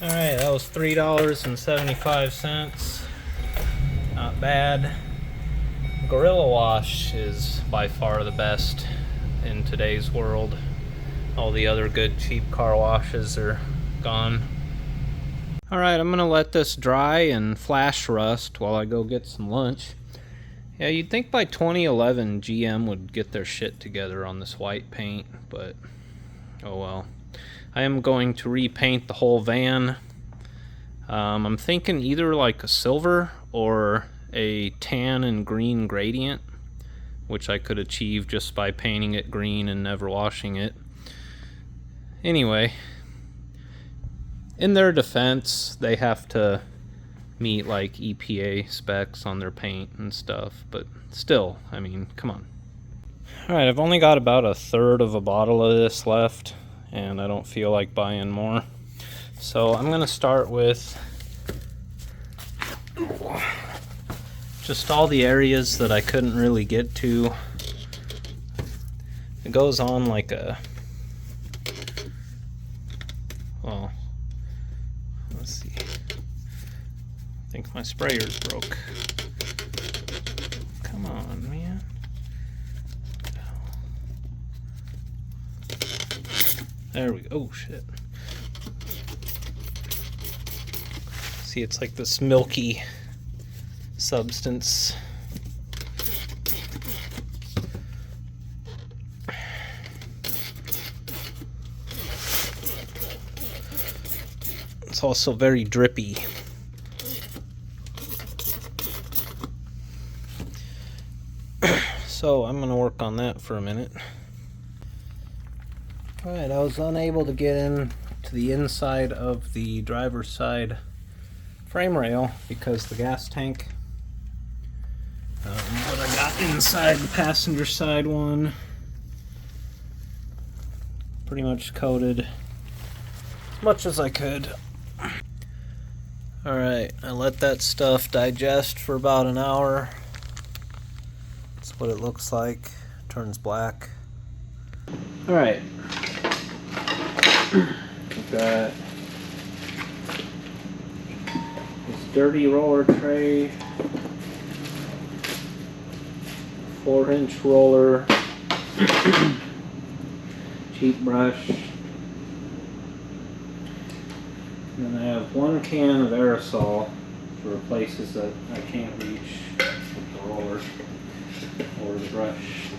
Alright, that was $3.75. Not bad. Gorilla Wash is by far the best in today's world. All the other good cheap car washes are gone. Alright, I'm gonna let this dry and flash rust while I go get some lunch. Yeah, you'd think by 2011 GM would get their shit together on this white paint, but oh well. I am going to repaint the whole van. I'm thinking either like a silver or a tan and green gradient, which I could achieve just by painting it green and never washing it. Anyway, in their defense, they have to meet like EPA specs on their paint and stuff, but still, I mean, come on. Alright, I've only got about a third of a bottle of this left, and I don't feel like buying more. So I'm gonna start with just all the areas that I couldn't really get to. It goes on like a, well, let's see. I think my sprayer's broke. Come on, man. There we go. Oh shit. See, it's like this milky substance. It's also very drippy. So I'm gonna work on that for a minute. Alright, I was unable to get in to the inside of the driver's side frame rail because the gas tank. But I got inside the passenger side one. Pretty much coated as much as I could. Alright, I let that stuff digest for about an hour. That's what it looks like. It turns black. Alright. We've got this dirty roller tray, 4-inch roller, cheap brush, and then I have 1 can of aerosol for places that I can't reach with the roller or the brush.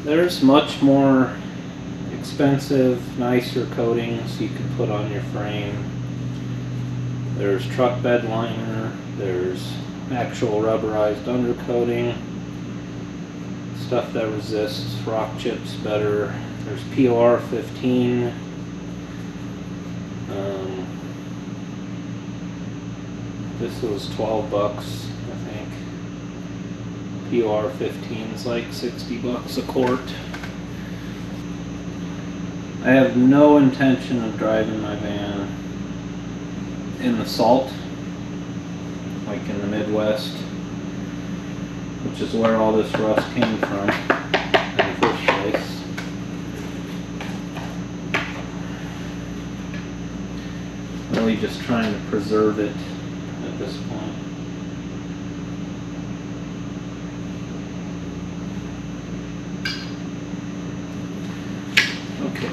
There's much more expensive, nicer coatings you can put on your frame. There's truck bed liner, there's actual rubberized undercoating, stuff that resists rock chips better. There's POR 15. This was $12, I think. POR 15 is like $60 a quart. I have no intention of driving my van in the salt, like in the Midwest, which is where all this rust came from in the first place. Really just trying to preserve it at this point. Okay.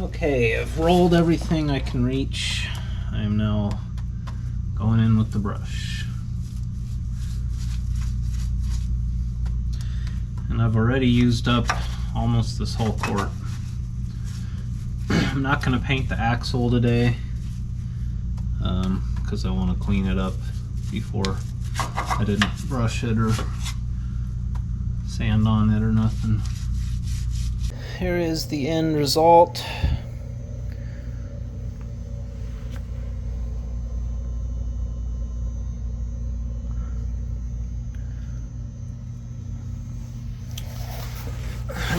Okay, I've rolled everything I can reach. I am now going in with the brush. And I've already used up almost this whole quart. I'm not going to paint the axle today because I want to clean it up before. I didn't brush it or sand on it or nothing. Here is the end result.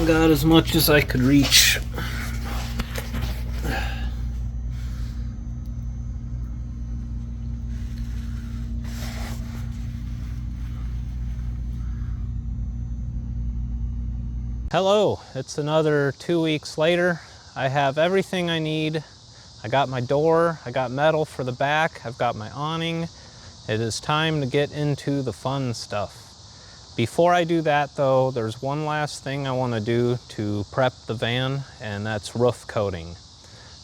got as much as I could reach. Hello, it's another 2 weeks later. I have everything I need. I got my door, I got metal for the back, I've got my awning. It is time to get into the fun stuff. Before I do that though, there's one last thing I want to do to prep the van, and that's roof coating.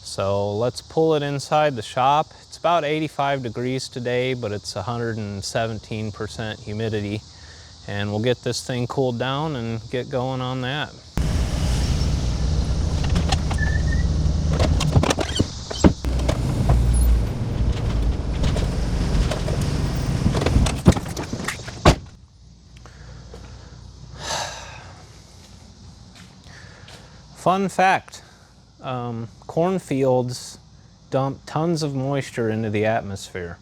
So let's pull it inside the shop. It's about 85 degrees today, but it's 117% humidity. And we'll get this thing cooled down and get going on that. Fun fact, cornfields dump tons of moisture into the atmosphere.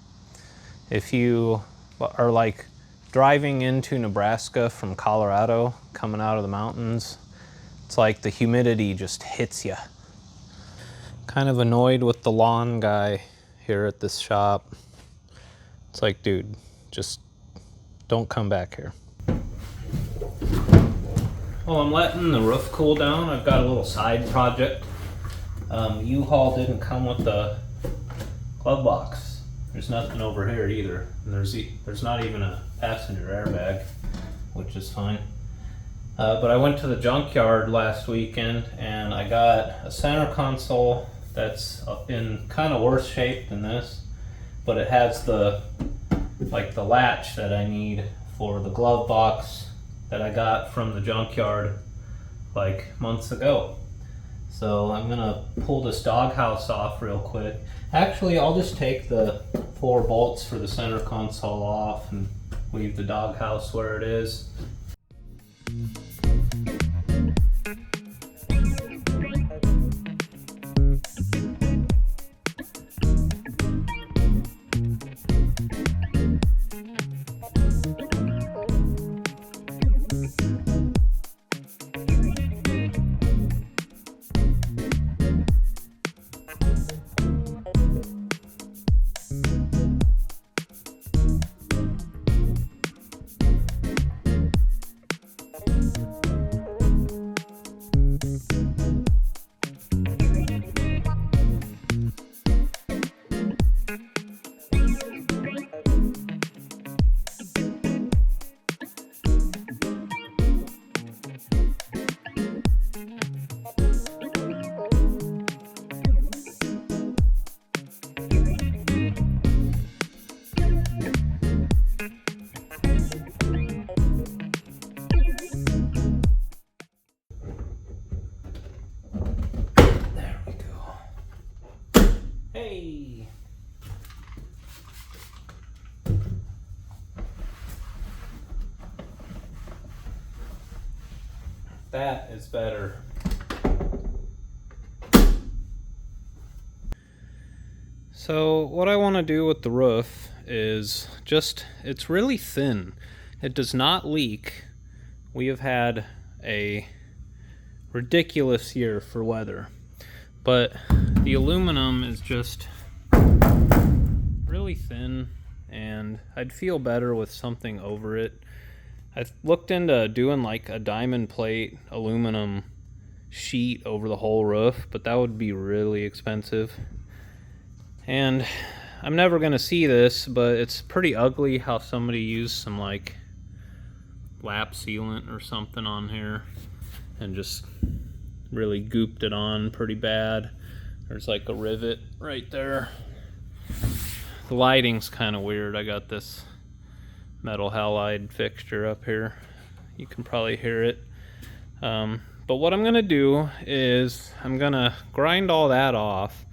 If you are like driving into Nebraska from Colorado, coming out of the mountains, it's like the humidity just hits you. Kind of annoyed with the lawn guy here at this shop. It's like, dude, just don't come back here. Well, I'm letting the roof cool down. I've got a little side project. U-Haul didn't come with the glove box. There's nothing over here either. And there's not even a passenger airbag, which is fine. But I went to the junkyard last weekend and I got a center console that's in kind of worse shape than this, but it has the latch that I need for the glove box that I got from the junkyard like months ago. So I'm gonna pull this doghouse off real quick. Actually, I'll just take the 4 bolts for the center console off and leave the doghouse where it is. Hey! That is better. So what I want to do with the roof is it's really thin. It does not leak. We have had a ridiculous year for weather. But the aluminum is just really thin, and I'd feel better with something over it. I've looked into doing like a diamond plate aluminum sheet over the whole roof, but that would be really expensive. And I'm never gonna see this, but it's pretty ugly how somebody used some like lap sealant or something on here and just really gooped it on pretty bad. There's like a rivet right there. The lighting's kind of weird. I got this metal halide fixture up here. You can probably hear it. But what I'm gonna do is I'm gonna grind all that off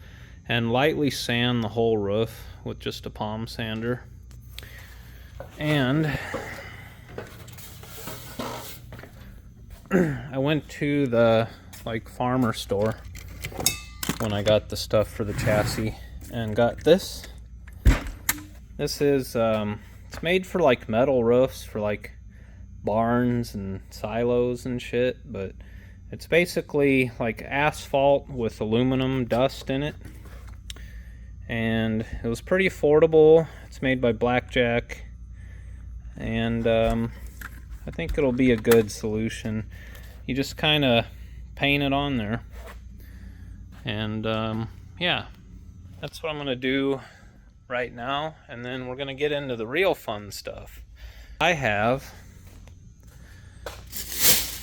and lightly sand the whole roof with just a palm sander. And I went to the farmer store when I got the stuff for the chassis and got this. This is it's made for metal roofs for barns and silos and shit, but It's basically like asphalt with aluminum dust in it. And it was pretty affordable. It's made by Blackjack. And I think it'll be a good solution. You just kind of paint it on there. And yeah, that's what I'm going to do right now. And then we're going to get into the real fun stuff. I have,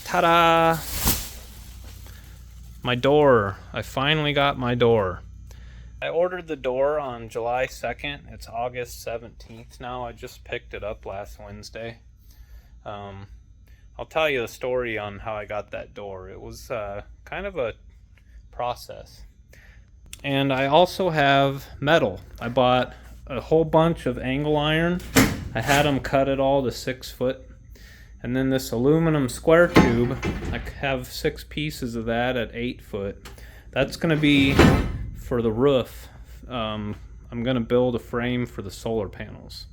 ta-da, my door. I finally got my door. I ordered the door on July 2nd. It's August 17th now. I just picked it up last Wednesday. I'll tell you a story on how I got that door. It was kind of a process. And I also have metal. I bought a whole bunch of angle iron. I had them cut it all to 6 foot. And then this aluminum square tube, I have 6 pieces of that at 8 foot. That's going to be for the roof. I'm going to build a frame for the solar panels.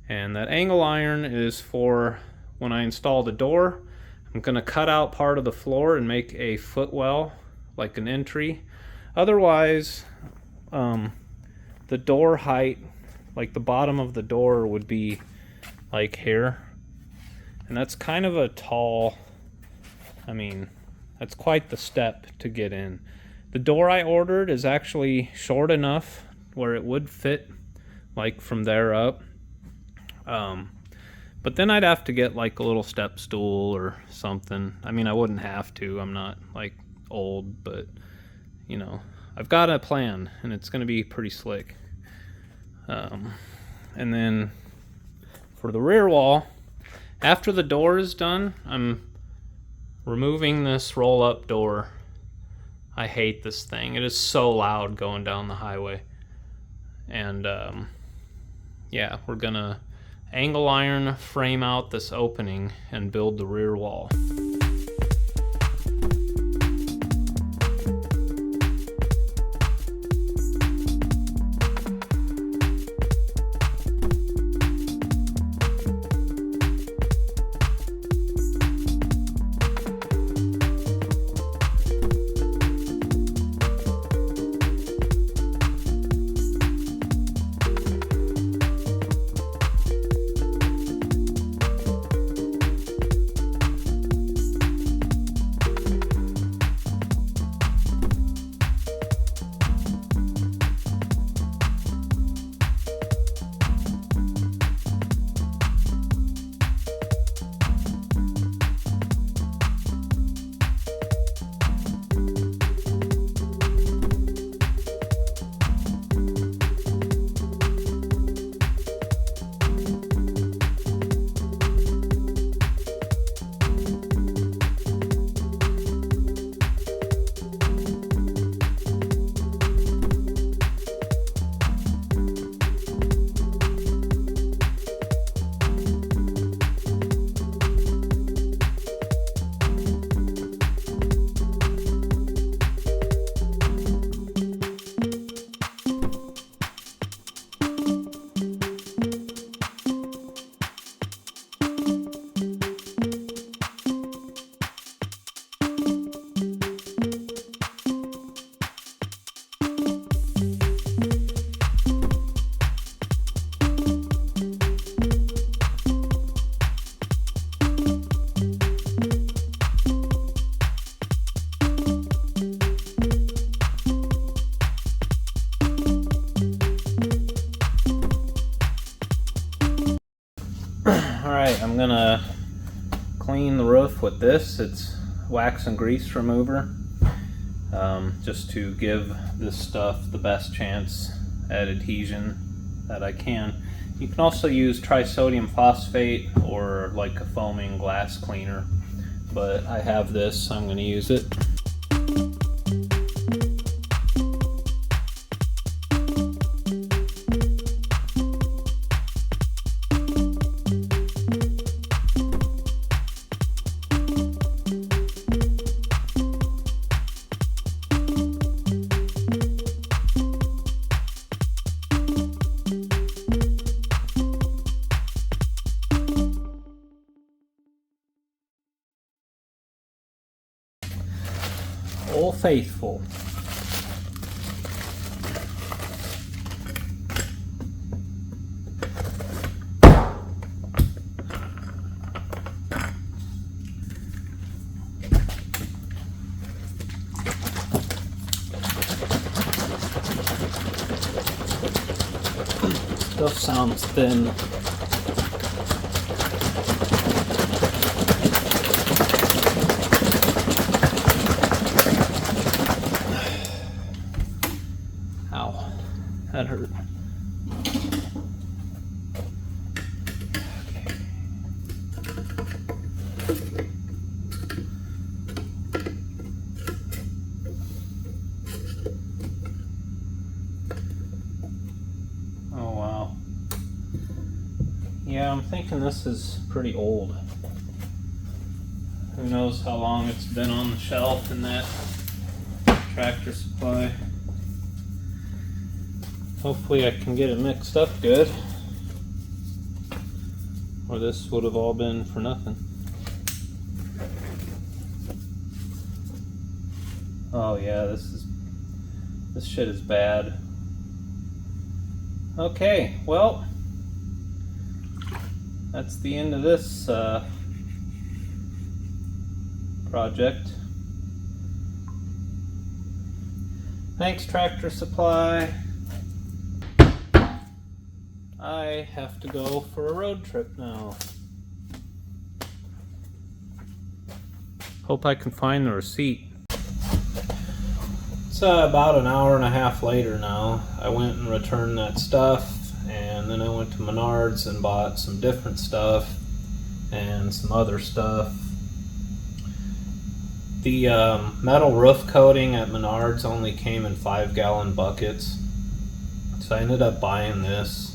And that angle iron is for when I install the door. I'm going to cut out part of the floor and make a footwell, like an entry. Otherwise, the door height, like the bottom of the door would be like here. And that's kind of a tall, that's quite the step to get in. The door I ordered is actually short enough where it would fit like from there up. But then I'd have to get like a little step stool or something. I wouldn't have to. I'm not like old, but you know, I've got a plan and it's going to be pretty slick. And then for the rear wall, after the door is done, I'm removing this roll-up door. I hate this thing. It is so loud going down the highway. And yeah, we're gonna angle iron frame out this opening and build the rear wall. Alright, I'm gonna clean the roof with this. It's wax and grease remover, just to give this stuff the best chance at adhesion that I can. You can also use trisodium phosphate or like a foaming glass cleaner, but I have this, so I'm going to use it. Old Faithful. Stuff sounds thin. Ow, that hurt. Yeah, I'm thinking this is pretty old. Who knows how long it's been on the shelf in that Tractor Supply. Hopefully I can get it mixed up good, or this would have all been for nothing. Oh yeah, this shit is bad. Okay, well, that's the end of this project. Thanks, Tractor Supply. I have to go for a road trip now. Hope I can find the receipt. It's about an hour and a half later now. I went and returned that stuff, and then I went to Menards and bought some different stuff and some other stuff. The metal roof coating at Menards only came in 5-gallon buckets, so I ended up buying this.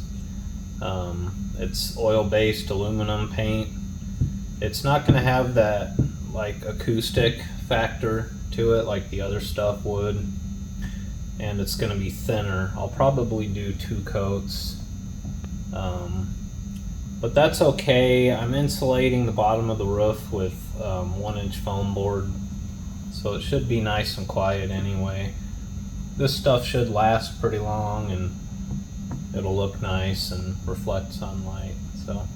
It's oil-based aluminum paint. It's not going to have that like acoustic factor to it like the other stuff would, and it's going to be thinner. I'll probably do 2 coats. But that's okay. I'm insulating the bottom of the roof with 1-inch foam board, so it should be nice and quiet anyway. This stuff should last pretty long, and it'll look nice and reflect sunlight. So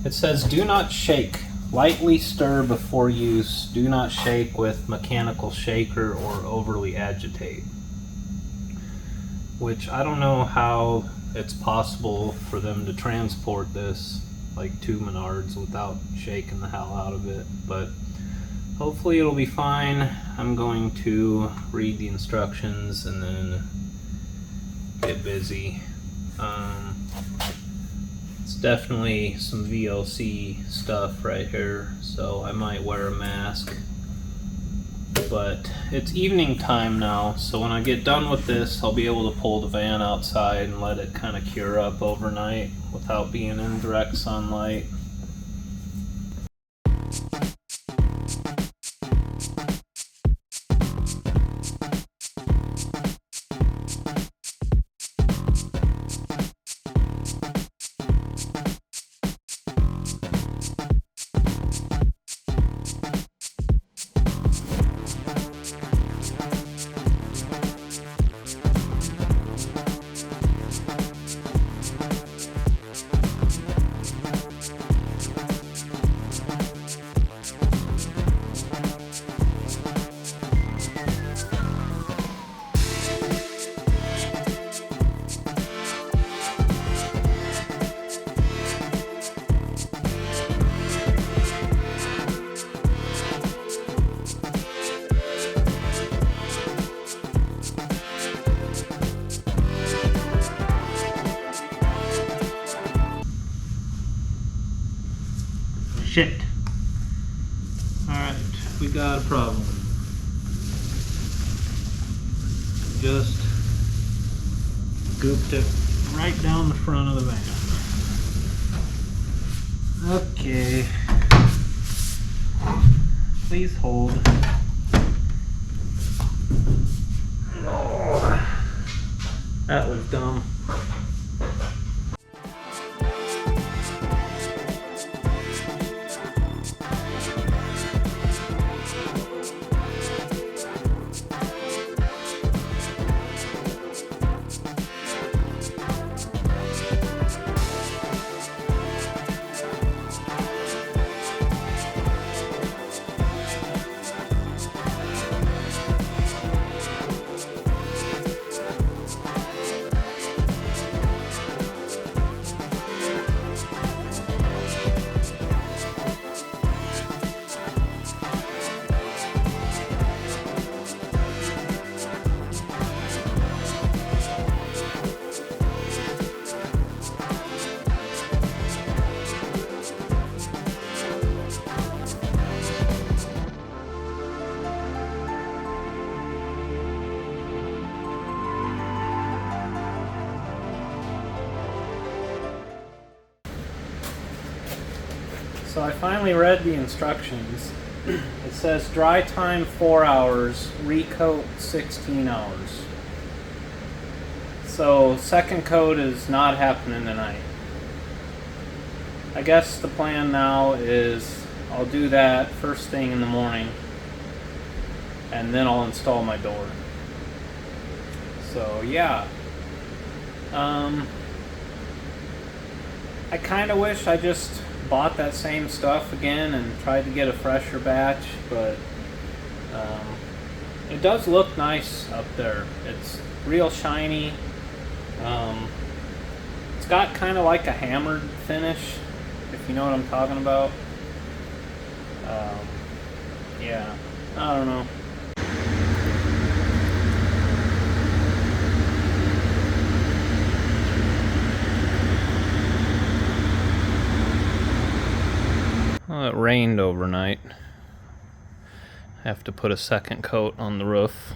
it says, do not shake. Lightly stir before use. Do not shake with mechanical shaker or overly agitate. Which I don't know how it's possible for them to transport this like to Menards without shaking the hell out of it, but hopefully it'll be fine. I'm going to read the instructions and then get busy. It's definitely some VOC stuff right here, so I might wear a mask. But it's evening time now, so when I get done with this, I'll be able to pull the van outside and let it kind of cure up overnight without being in direct sunlight. Shit. Alright, we got a problem. Just gooped it right down the front of the van. Okay. Please hold. Oh, that was dumb. So I finally read the instructions. It says dry time 4 hours, recoat 16 hours. So second coat is not happening tonight. I guess the plan now is I'll do that first thing in the morning, and then I'll install my door. So yeah. I kind of wish I just bought that same stuff again and tried to get a fresher batch, but it does look nice up there. It's real shiny. It's got kind of like a hammered finish, if you know what I'm talking about. Yeah, I don't know. Well, it rained overnight. I have to put a second coat on the roof.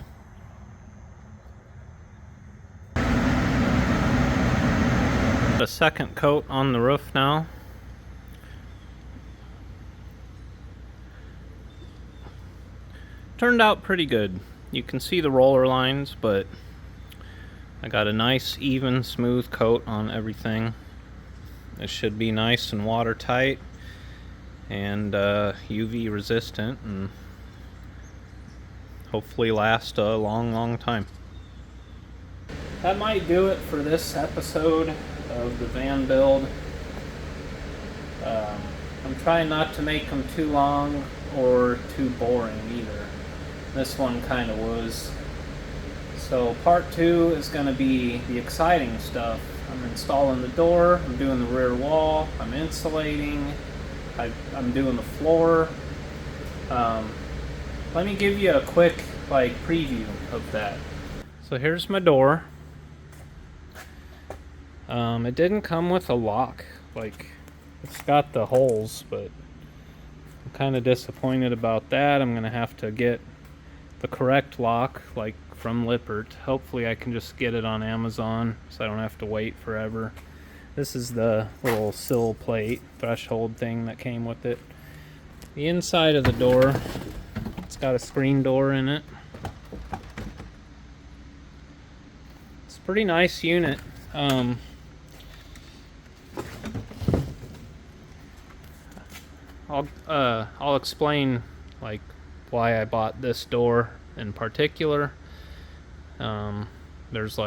A second coat on the roof now. Turned out pretty good. You can see the roller lines, but I got a nice, even, smooth coat on everything. It should be nice and watertight and UV resistant, and hopefully last a long time. That might do it for this episode of the van build. I'm trying not to make them too long or too boring either. This one kind of was. So part 2 is going to be the exciting stuff. I'm installing the door, I'm doing the rear wall, I'm insulating, I'm doing the floor. Let me give you a quick preview of that. So here's my door. It didn't come with a lock. It's got the holes, but I'm kind of disappointed about that. I'm gonna have to get the correct lock, from Lippert. Hopefully I can just get it on Amazon so I don't have to wait forever. This is the little sill plate threshold thing that came with it. The inside of the door, it's got a screen door in it. It's a pretty nice unit. I'll explain why I bought this door in particular. There's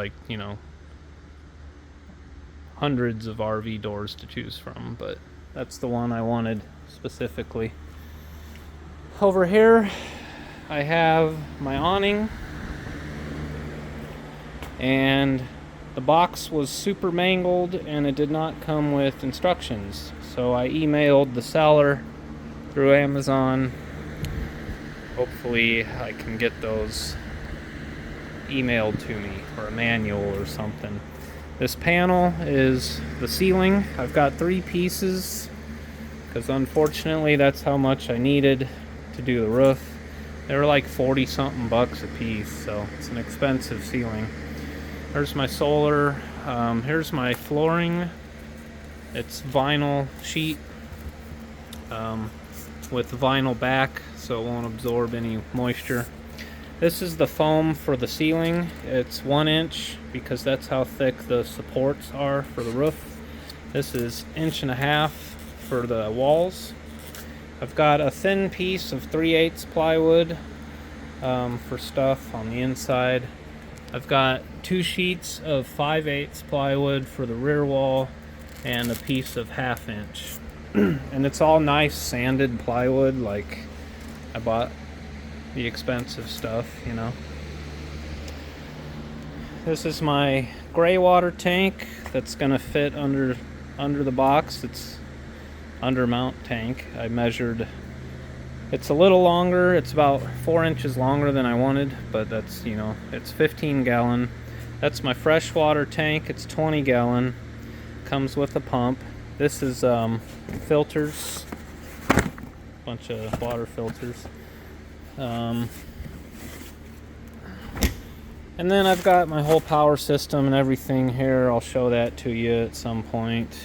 hundreds of RV doors to choose from, but that's the one I wanted specifically. Over here I have my awning, and the box was super mangled and it did not come with instructions, so I emailed the seller through Amazon. Hopefully I can get those emailed to me, or a manual or something. This panel is the ceiling. I've got 3 pieces because unfortunately that's how much I needed to do the roof. They were like 40 something bucks a piece, so it's an expensive ceiling. There's my solar. Here's my flooring. It's vinyl sheet with vinyl back, so it won't absorb any moisture. This is the foam for the ceiling. It's 1 inch because that's how thick the supports are for the roof. This is 1.5 inches for the walls. I've got a thin piece of 3/8 plywood for stuff on the inside. I've got 2 sheets of 5/8 plywood for the rear wall and a piece of 1/2 inch. And it's all nice sanded plywood, I bought the expensive stuff, This is my gray water tank that's gonna fit under the box. It's undermount tank. I measured. It's a little longer. It's about 4 inches longer than I wanted, but that's, it's 15 gallon. That's my freshwater tank. It's 20 gallon. Comes with a pump. This is filters. Bunch of water filters. And then I've got my whole power system and everything here. I'll show that to you at some point.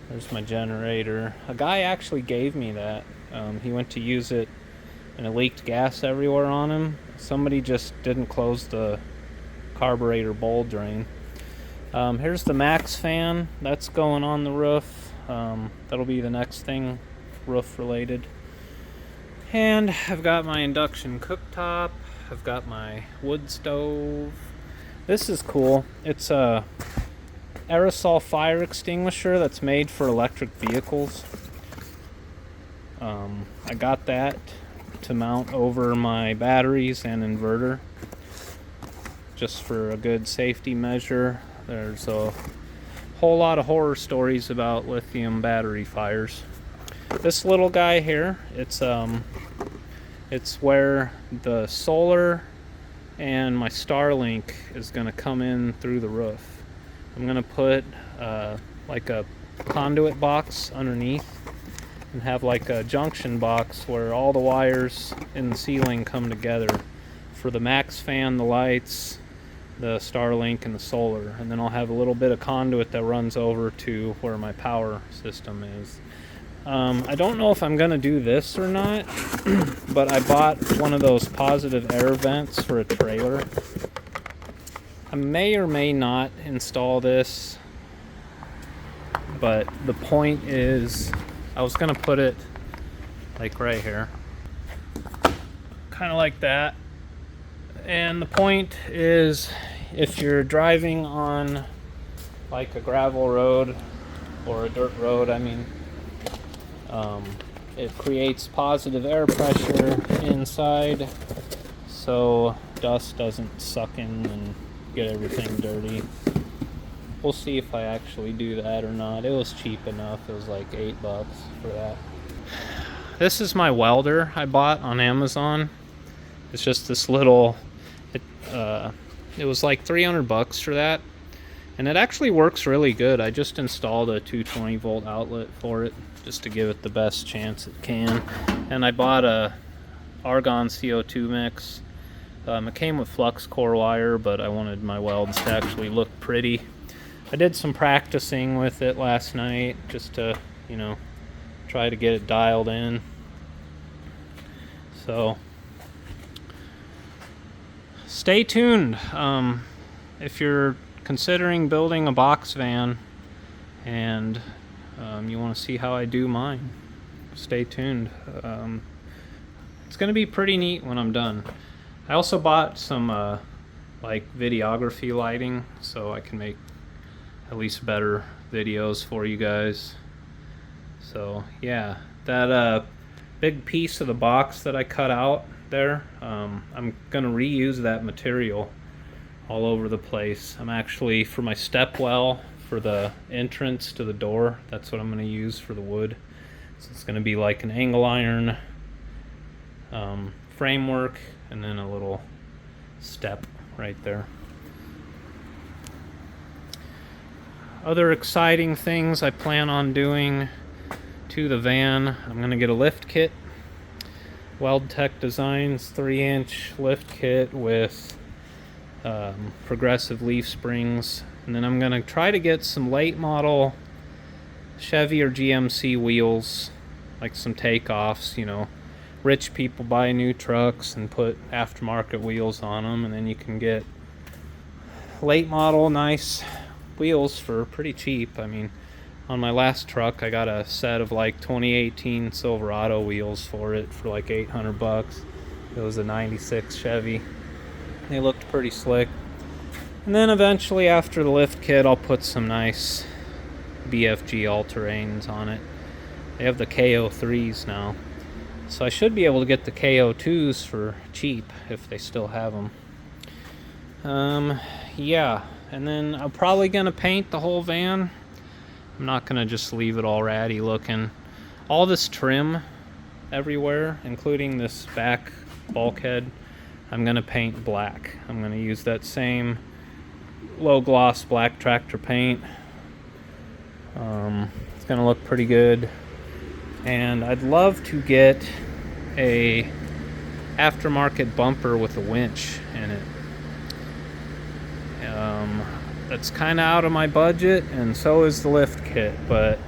There's my generator. A guy actually gave me that. He went to use it and it leaked gas everywhere on him. Somebody just didn't close the carburetor bowl drain. Here's the max fan. That's going on the roof. That'll be the next thing roof related. And I've got my induction cooktop. I've got my wood stove. This is cool. It's a aerosol fire extinguisher that's made for electric vehicles. I got that to mount over my batteries and inverter, just for a good safety measure. There's a whole lot of horror stories about lithium battery fires. This little guy here, it's where the solar and my Starlink is going to come in through the roof. I'm going to put like a conduit box underneath and have like a junction box where all the wires in the ceiling come together for the max fan, the lights, the Starlink, and the solar. And then I'll have a little bit of conduit that runs over to where my power system is. I don't know if I'm going to do this or not, but I bought one of those positive air vents for a trailer. I may or may not install this, but the point is, I was going to put it like right here, kind of like that. And the point is, if you're driving on like a gravel road or a dirt road, it creates positive air pressure inside, so dust doesn't suck in and get everything dirty. We'll see if I actually do that or not. It was cheap enough. It was like $8 for that. This is my welder I bought on Amazon. It's just this little, it was like $300 for that. And it actually works really good. I just installed a 220 volt outlet for it just to give it the best chance it can. And I bought a argon CO2 mix. It came with flux core wire, but I wanted my welds to actually look pretty. I did some practicing with it last night just to, try to get it dialed in. So stay tuned. If you're considering building a box van and you want to see how I do mine, stay tuned. It's going to be pretty neat when I'm done. I also bought some like videography lighting so I can make at least better videos for you guys. So yeah, that big piece of the box that I cut out there, I'm going to reuse that material all over the place. I'm actually, for my stepwell, for the entrance to the door, that's what I'm going to use for the wood. So it's going to be like an angle iron framework and then a little step right there. Other exciting things I plan on doing to the van, I'm going to get a lift kit. Weldtech Designs 3-inch lift kit with progressive leaf springs, and then I'm going to try to get some late model Chevy or GMC wheels, like some takeoffs. Rich people buy new trucks and put aftermarket wheels on them, and then you can get late model nice wheels for pretty cheap. On my last truck I got a set of like 2018 Silverado wheels for it for like $800. It was a 96 Chevy. They looked pretty slick. And then eventually, after the lift kit, I'll put some nice BFG all-terrains on it. They have the KO3s now, so I should be able to get the KO2s for cheap if they still have them. Yeah, and then I'm probably gonna paint the whole van. I'm not gonna just leave it all ratty looking. All this trim everywhere, including this back bulkhead, I'm going to paint black. I'm going to use that same low gloss black tractor paint. It's going to look pretty good. And I'd love to get a aftermarket bumper with a winch in it. That's kind of out of my budget, and so is the lift kit, but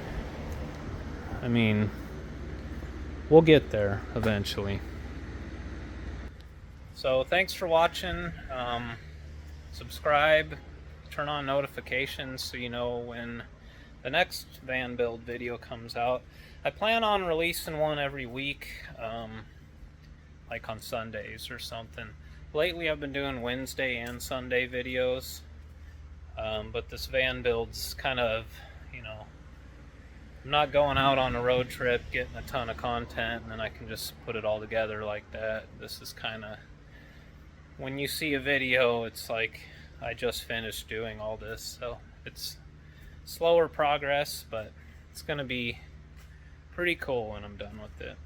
I mean, we'll get there eventually. So thanks for watching. Subscribe, turn on notifications so you know when the next van build video comes out. I plan on releasing one every week, like on Sundays or something. Lately I've been doing Wednesday and Sunday videos, but this van build's kind of, you know, I'm not going out on a road trip getting a ton of content and then I can just put it all together like that. This is kind of, when you see a video, it's like I just finished doing all this, so it's slower progress, but it's gonna be pretty cool when I'm done with it.